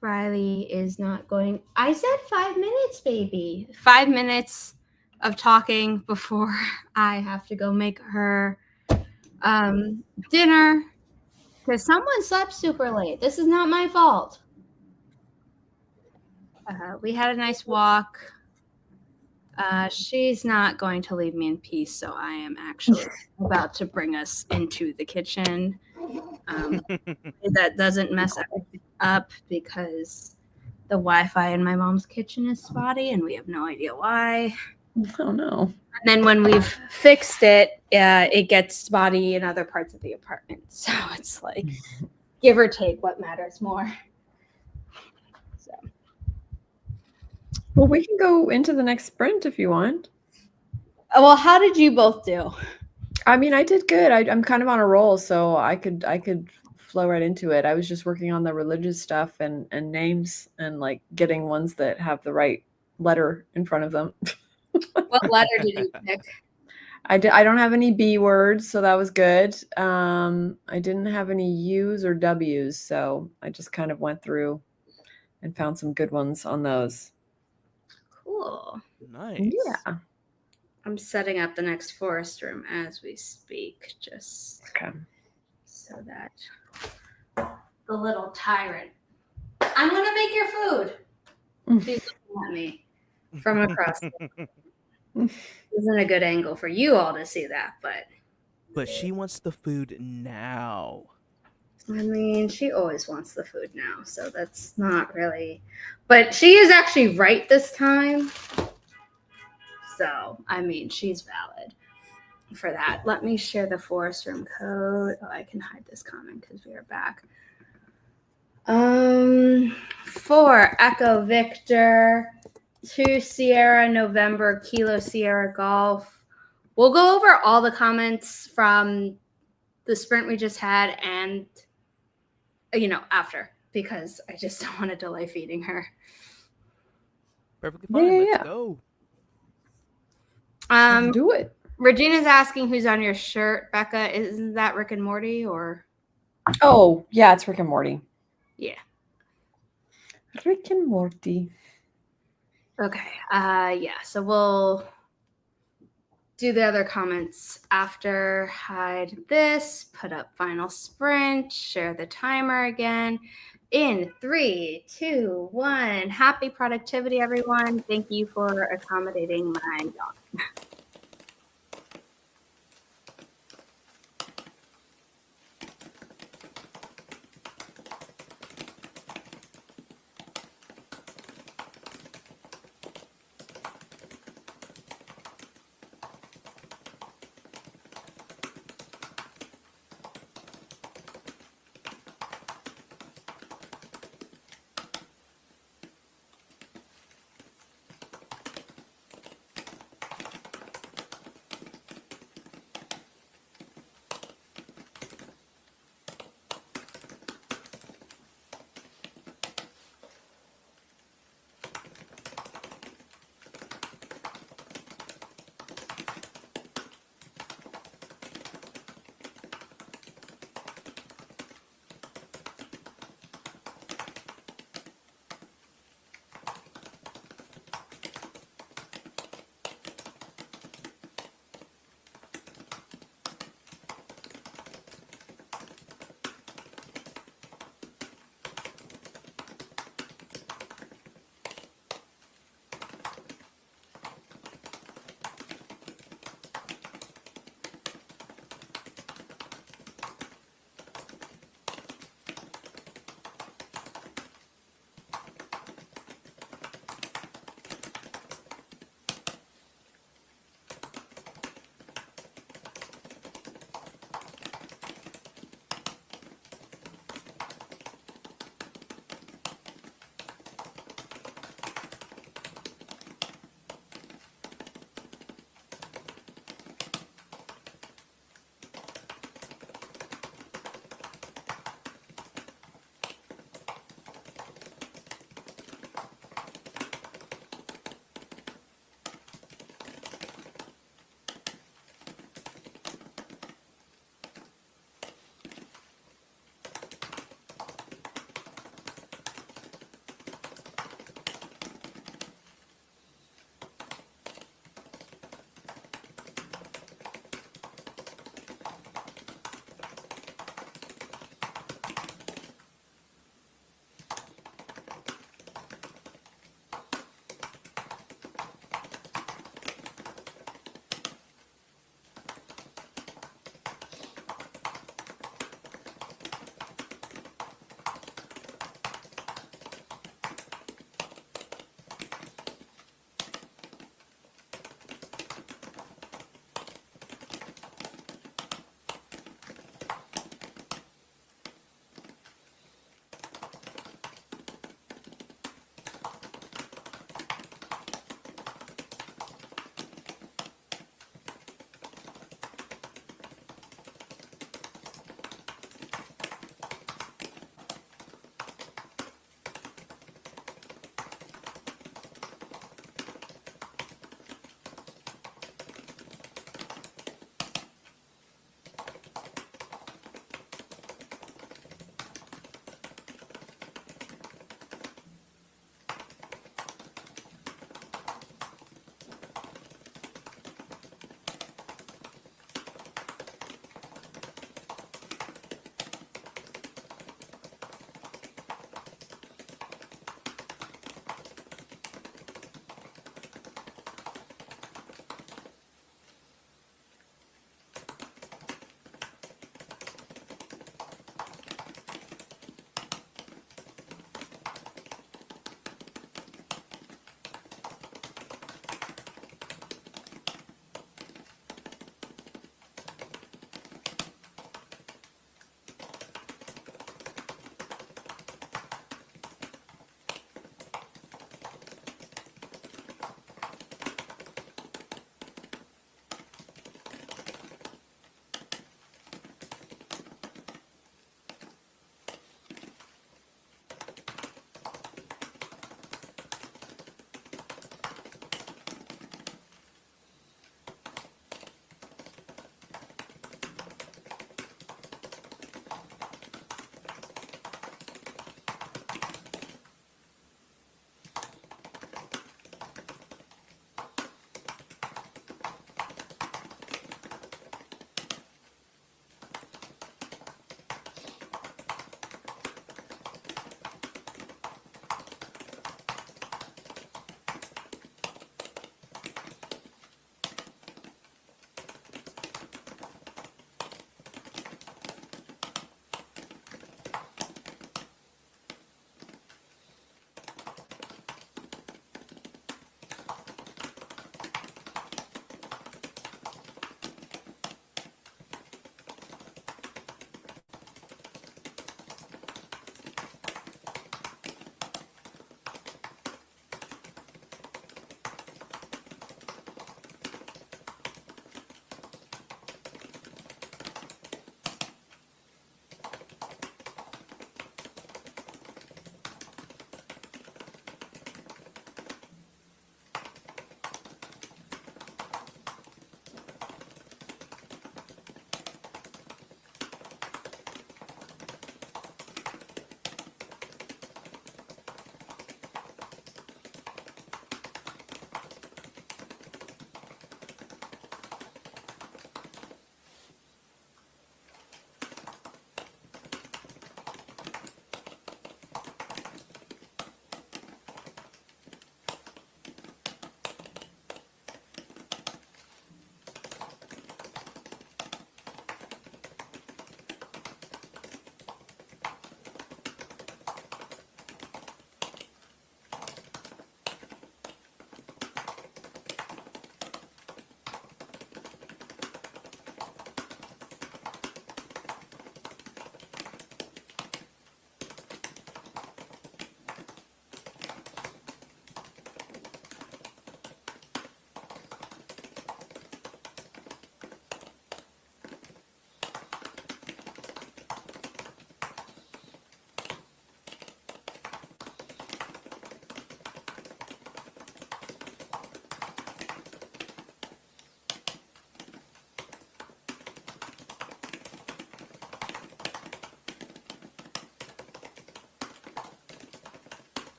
Riley is not going. I said 5 minutes, baby. 5 minutes of talking before I have to go make her dinner because someone slept super late. This is not my fault. We had a nice walk. She's not going to leave me in peace, so I am actually about to bring us into the kitchen. That doesn't mess everything up because the Wi-Fi in my mom's kitchen is spotty, and we have no idea why. Oh no! And then when we've fixed it, it gets spotty in other parts of the apartment. So it's like, give or take, what matters more. So. Well, we can go into the next sprint if you want. Well, how did you both do? I mean, I did good. I'm kind of on a roll, so I could flow right into it. I was just working on the religious stuff and names and like getting ones that have the right letter in front of them. What letter did you pick? I don't have any B words, so that was good. I didn't have any U's or W's, so I just kind of went through and found some good ones on those. Cool. Nice. Yeah. I'm setting up the next forest room as we speak, just Okay. so that the little tyrant. I'm gonna make your food. She's looking at me from across. Isn't a good angle for you all to see that, but she wants the food now. I mean, she always wants the food now, so that's not really. But she is actually right this time. So, I mean, she's valid for that. Let me share the forest room code. Oh, I can hide this comment because we are back. 4 Echo Victor, 2 Sierra November Kilo Sierra Golf. We'll go over all the comments from the sprint we just had and, after, because I just don't want to delay feeding her. Perfectly fine. Let's go. Let's do it. Regina's asking who's on your shirt, Becca. Isn't that Rick and Morty or? Oh, yeah, it's Rick and Morty. Yeah. Rick and Morty. Okay. Yeah. So we'll do the other comments after. Hide this. Put up final sprint. Share the timer again. In 3, 2, 1. Happy productivity, everyone. Thank you for accommodating my dog.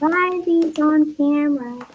Try these on camera.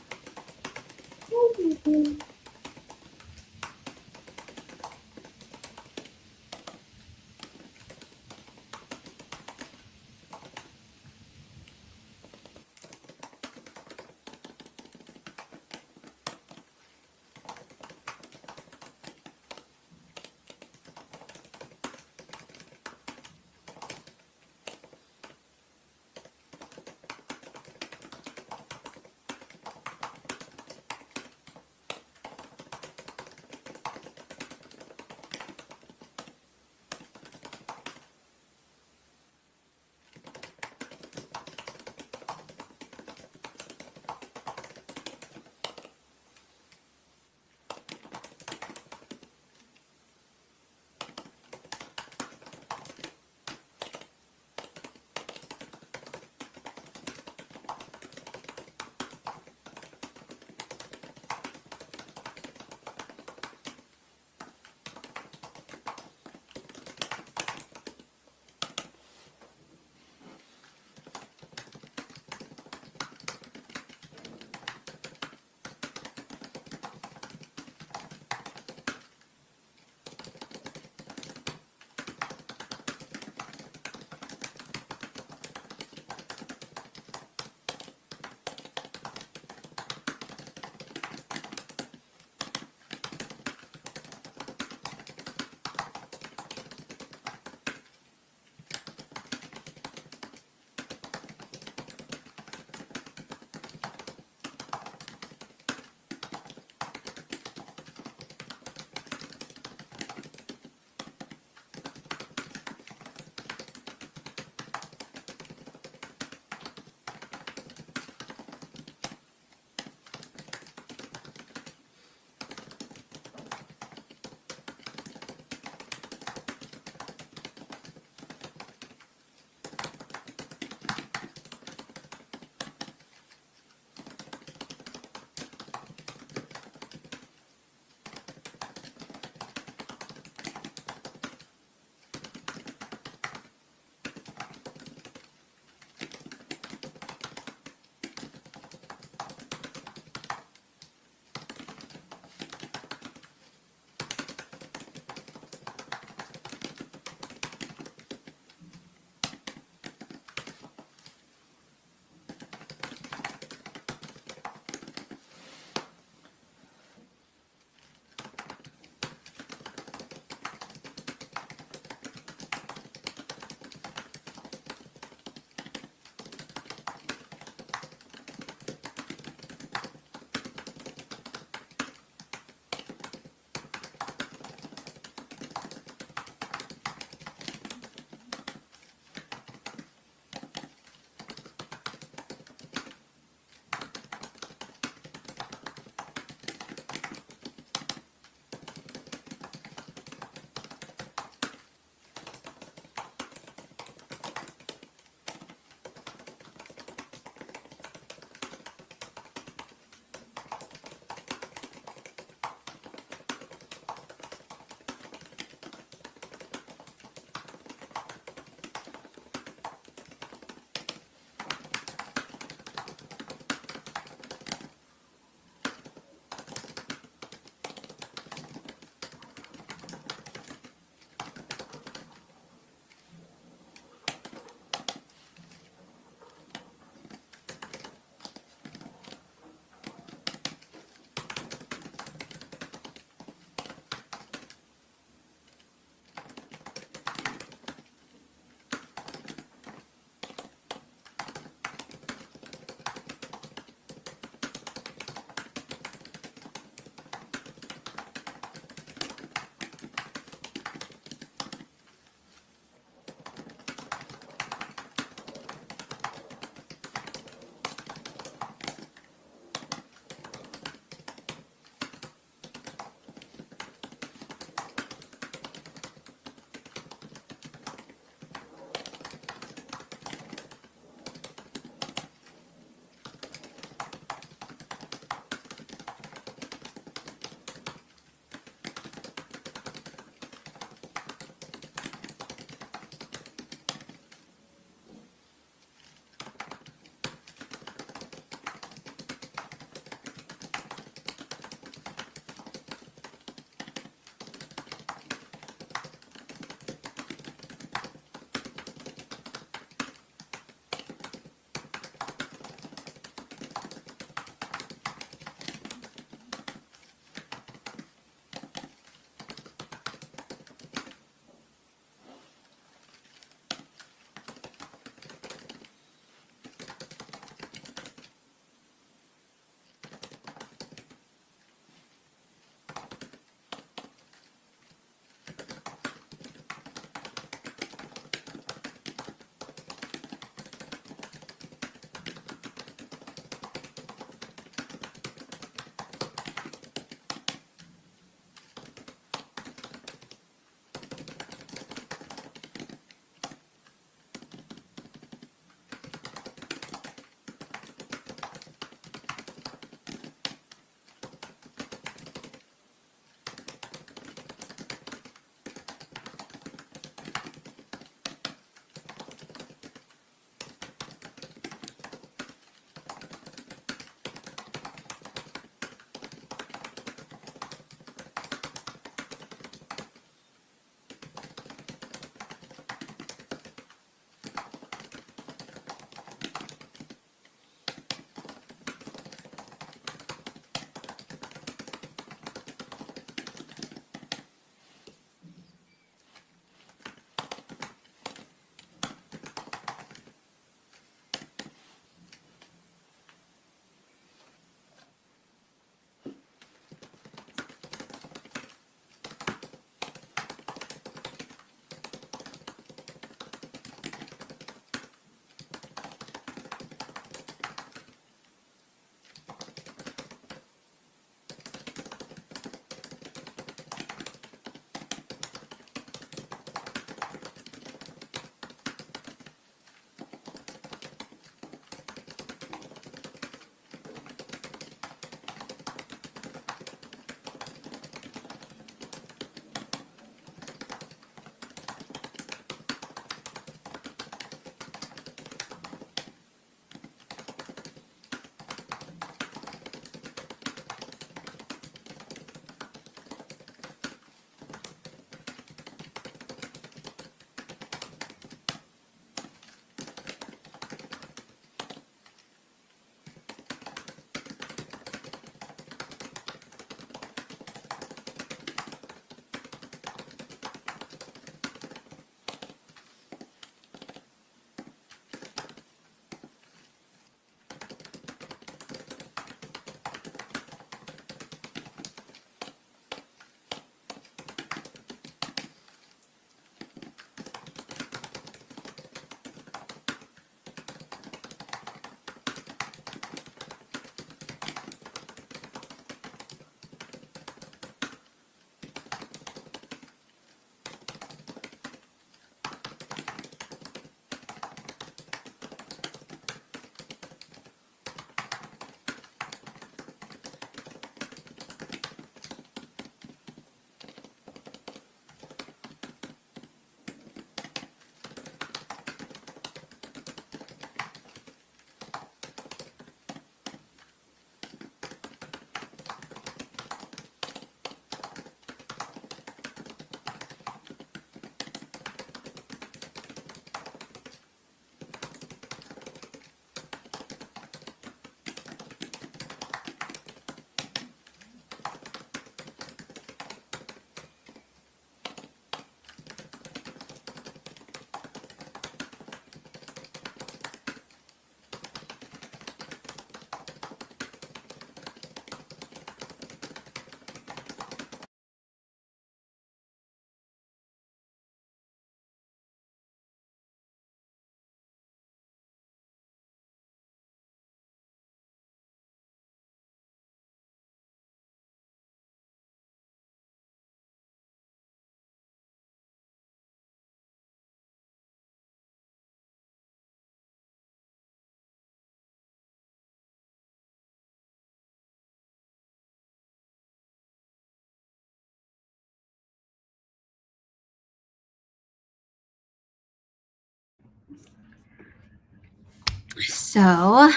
So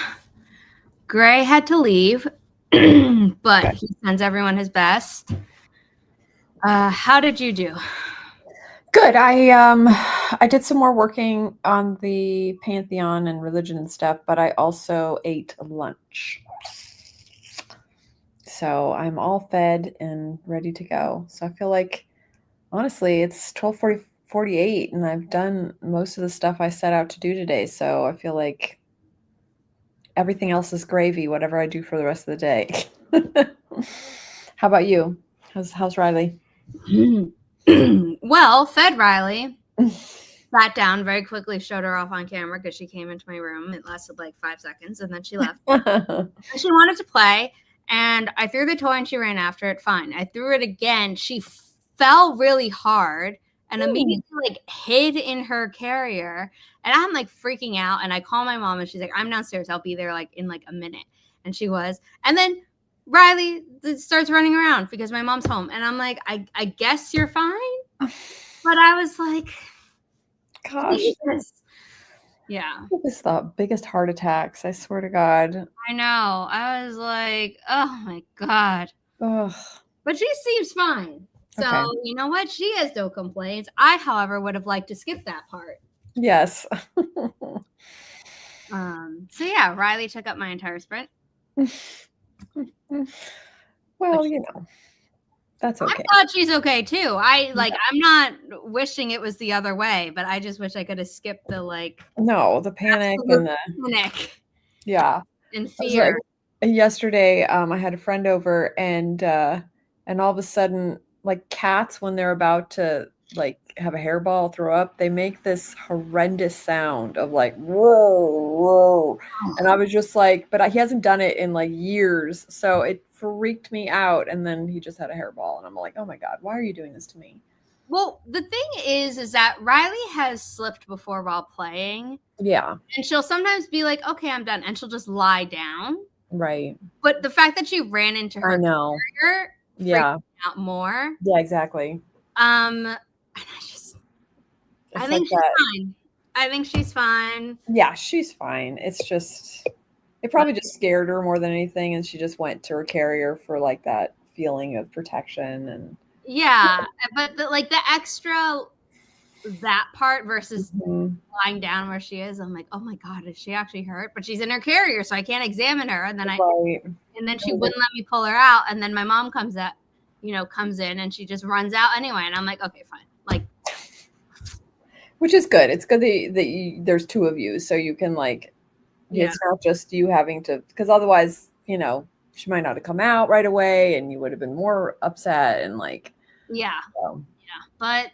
Gray had to leave, but he sends everyone his best. How did you do? Good. I did some more working on the Pantheon and religion and stuff, but I also ate lunch. So I'm all fed and ready to go. So I feel like, honestly, it's 12:48 and I've done most of the stuff I set out to do today. So I feel like everything else is gravy, whatever I do for the rest of the day. How about you? How's Riley? Well, fed Riley. Sat down very quickly, showed her off on camera because she came into my room. It lasted like 5 seconds and then she left. And she wanted to play. And I threw the toy and she ran after it. Fine. I threw it again. She fell really hard and immediately like hid in her carrier. And I'm like freaking out. And I call my mom and she's like, I'm downstairs. I'll be there like in like a minute. And she was. And then Riley starts running around because my mom's home. And I'm like, I guess you're fine. But I was like, gosh. Jesus. Yeah. It was the biggest heart attacks. I swear to God. I know. I was like, oh my God. Ugh. But she seems fine. So, Okay. You know what? She has no complaints. I, however, would have liked to skip that part. Yes. So yeah, Riley took up my entire sprint. Well, you know, that's okay. I thought she's okay too. I'm not wishing it was the other way, but I just wish I could have skipped the like. No, the panic and the panic. Yeah. And fear. Like, yesterday, I had a friend over and all of a sudden, like cats, when they're about to like have a hairball throw up, they make this horrendous sound of like, whoa, whoa. And I was just like, but he hasn't done it in like years. So it freaked me out. And then he just had a hairball. And I'm like, oh my God, why are you doing this to me? Well, the thing is that Riley has slipped before while playing. Yeah. And she'll sometimes be like, okay, I'm done. And she'll just lie down. Right. But the fact that she ran into her carrier freaked me out more. Yeah, exactly. And I think she's fine. I think she's fine. Yeah, she's fine. It's just, it probably just scared her more than anything. And she just went to her carrier for like that feeling of protection. And yeah, but the extra, that part versus lying down where she is, I'm like, oh my God, is she actually hurt? But she's in her carrier, so I can't examine her. And then she wouldn't let me pull her out. And then my mom comes in and she just runs out anyway. And I'm like, okay, fine. Like, which is good. It's good that there's two of you, so you can like, it's not just you having to, because otherwise, you know, she might not have come out right away, and you would have been more upset and like, but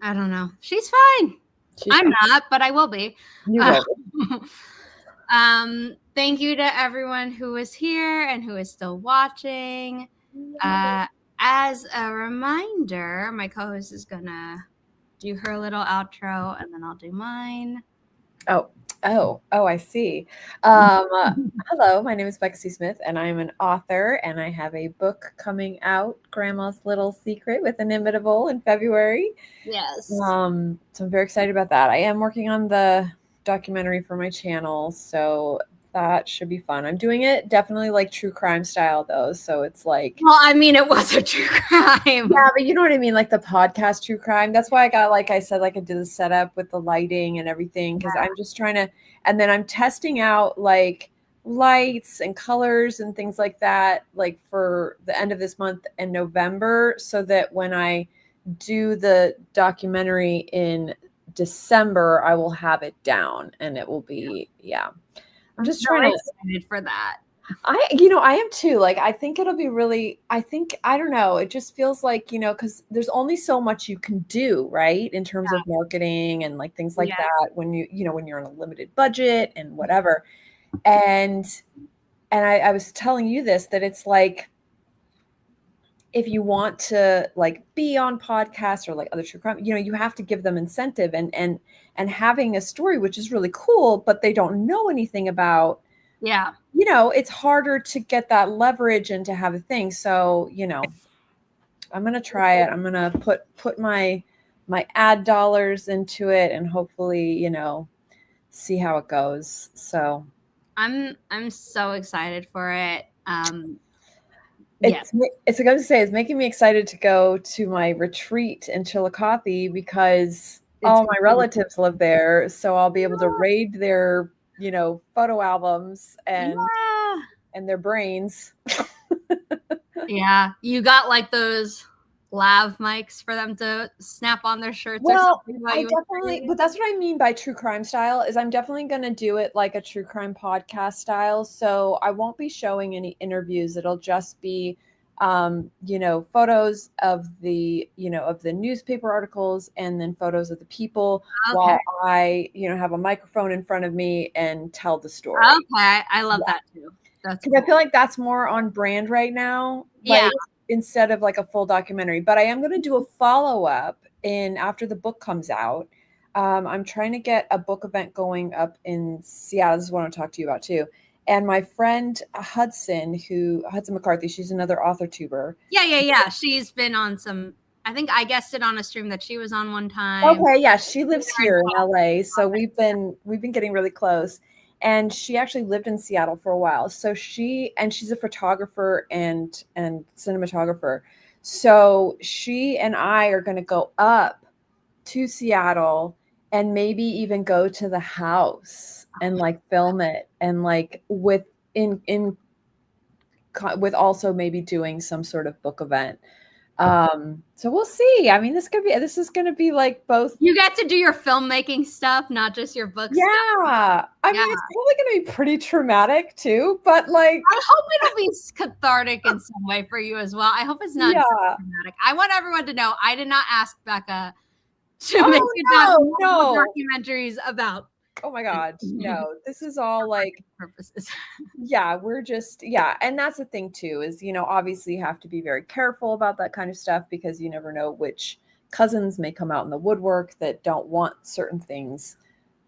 I don't know. She's fine. I'm not, but I will be. You will be. Thank you to everyone who was here and who is still watching. As a reminder, my co-host is gonna do her little outro and then I'll do mine. Oh, I see. Hello, my name is Becca C. Smith, and I'm an author, and I have a book coming out, Grandma's Little Secret with Inimitable, in February. Yes. So I'm very excited about that. I am working on the documentary for my channel, so that should be fun. I'm doing it definitely like true crime style though. So it's like, well, I mean, it was a true crime. Yeah, but you know what I mean? Like the podcast true crime. That's why I got, like I said, like I did the setup with the lighting and everything. Cause I'm just trying to, and then I'm testing out like lights and colors and things like that, like for the end of this month and November, so that when I do the documentary in December, I will have it down and it will be, I'm just trying to excited for that. I am too. Like, I think it'll be really, I don't know. It just feels like, cause there's only so much you can do, right? In terms of marketing and like things like that when when you're on a limited budget and whatever. And I was telling you this, that it's like, if you want to like be on podcasts or like other true crime, you have to give them incentive and having a story, which is really cool, but they don't know anything about, it's harder to get that leverage and to have a thing. So, I'm going to try it. I'm going to put my ad dollars into it and hopefully, see how it goes. So I'm so excited for it. it's going to say it's making me excited to go to my retreat in Chillicothe because all my relatives live there, so I'll be able to raid their, photo albums and their brains. Yeah, you got like those lav mics for them to snap on their shirts. Well, or something I definitely, but that's what I mean by true crime style is I'm definitely going to do it like a true crime podcast style. So I won't be showing any interviews. It'll just be, photos of the, of the newspaper articles and then photos of the people while I, have a microphone in front of me and tell the story. Okay. I love that too. That's because I feel like that's more on brand right now. Like, instead of like a full documentary, but I am going to do a follow-up after the book comes out. I'm trying to get a book event going up in Seattle. This is what I want to talk to you about too. And my friend Hudson McCarthy, she's another author tuber. Yeah. She's been on some, I think I guessed it on a stream that she was on one time. Okay. Yeah. She lives here in LA. So we've been getting really close. And she actually lived in Seattle for a while. So she's a photographer and cinematographer. So she and I are going to go up to Seattle and maybe even go to the house and like film it and like with also maybe doing some sort of book event. So we'll see. I mean, this is going to be like both. You get to do your filmmaking stuff, not just your book stuff. I mean, it's probably going to be pretty traumatic too, but like, I hope it'll be cathartic in some way for you as well. I hope it's not dramatic. I want everyone to know I did not ask Becca to make documentaries about. Oh my God. No, this is all like purposes. We're just, and that's the thing too, is, obviously you have to be very careful about that kind of stuff because you never know which cousins may come out in the woodwork that don't want certain things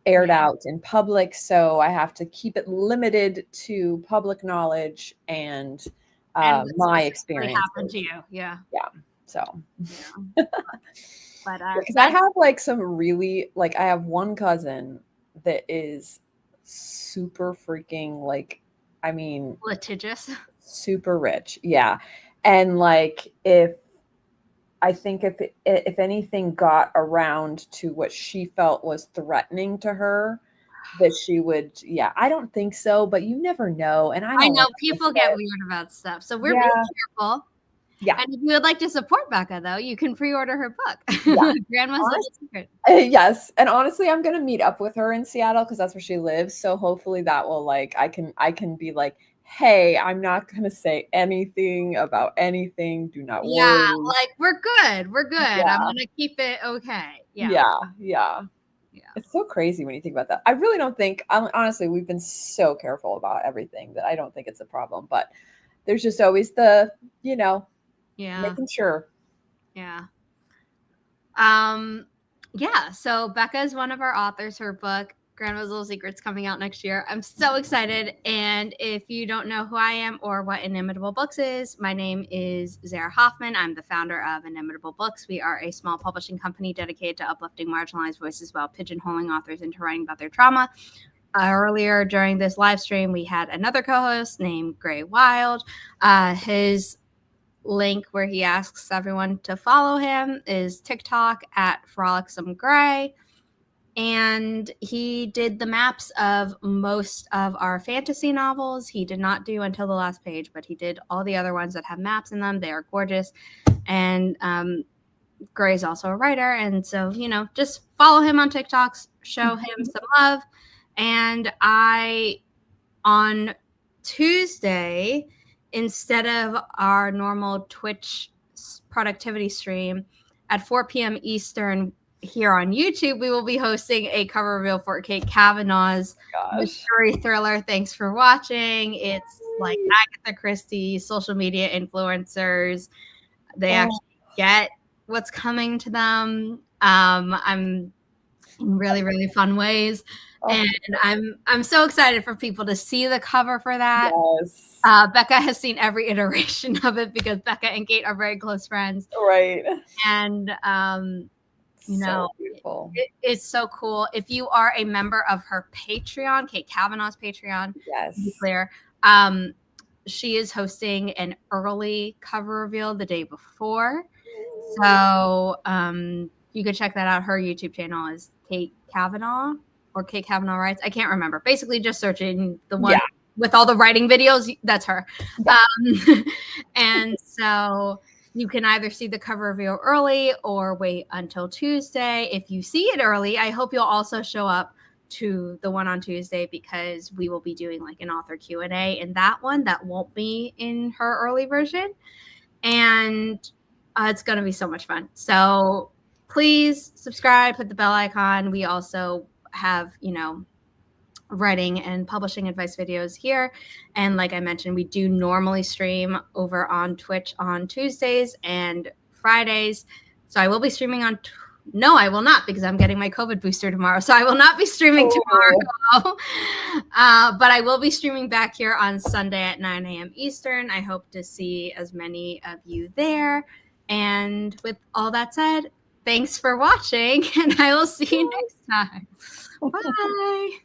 aired out in public. So I have to keep it limited to public knowledge and my experience. Happened to you. Yeah. So, but because I have like some really, like, I have one cousin that is super freaking like, I mean, litigious, super rich. Yeah. And like, if anything got around to what she felt was threatening to her, that she would, I don't think so, but you never know. And I know people get weird about stuff. So we're being careful. Yeah. And if you would like to support Becca, though, you can pre-order her book. Grandma's Little Secret. Yes. And honestly, I'm going to meet up with her in Seattle because that's where she lives. So hopefully that will like, I can be like, hey, I'm not going to say anything about anything. Do not worry. Yeah. Like we're good. We're good. I'm going to keep it okay. Yeah. It's so crazy when you think about that. I really don't think, honestly, we've been so careful about everything that I don't think it's a problem, but there's just always the, making sure. So Becca is one of our authors. Her book, Grandma's Little Secrets, coming out next year. I'm so excited. And if you don't know who I am or what Inimitable Books is, my name is Zara Hoffman. I'm the founder of Inimitable Books. We are a small publishing company dedicated to uplifting marginalized voices while pigeonholing authors into writing about their trauma. Earlier during this live stream, we had another co-host named Gray Wild. His link where he asks everyone to follow him is TikTok at Frolicsome Gray. And he did the maps of most of our fantasy novels. He did not do Until the Last Page, but he did all the other ones that have maps in them. They are gorgeous. And Gray's also a writer. And so, just follow him on TikTok, show him some love. And on Tuesday, instead of our normal Twitch productivity stream at 4 p.m. Eastern here on YouTube, we will be hosting a cover reveal for Kate Kavanaugh's mystery thriller, Thanks for Watching. It's like Agatha Christie, social media influencers. They actually get what's coming to them. I'm in really, really fun ways. And I'm so excited for people to see the cover for that. Yes. Becca has seen every iteration of it because Becca and Kate are very close friends. Right. And, wonderful. It is so cool. If you are a member of her Patreon, Kate Kavanaugh's Patreon, Yes. to be clear, she is hosting an early cover reveal the day before. So you could check that out. Her YouTube channel is Kate Kavanaugh or Kate Kavanaugh Writes. I can't remember. Basically, just searching the one with all the writing videos. That's her. Yeah. And so you can either see the cover reveal early or wait until Tuesday. If you see it early, I hope you'll also show up to the one on Tuesday, because we will be doing like an author Q&A in that one that won't be in her early version. And it's going to be so much fun. So please subscribe, hit the bell icon. We also have, writing and publishing advice videos here. And like I mentioned, we do normally stream over on Twitch on Tuesdays and Fridays. So I will be streaming on no, I will not, because I'm getting my COVID booster tomorrow. So I will not be streaming tomorrow. But I will be streaming back here on Sunday at 9 a.m. Eastern. I hope to see as many of you there. And with all that said, thanks for watching, and I will see you next time. Bye.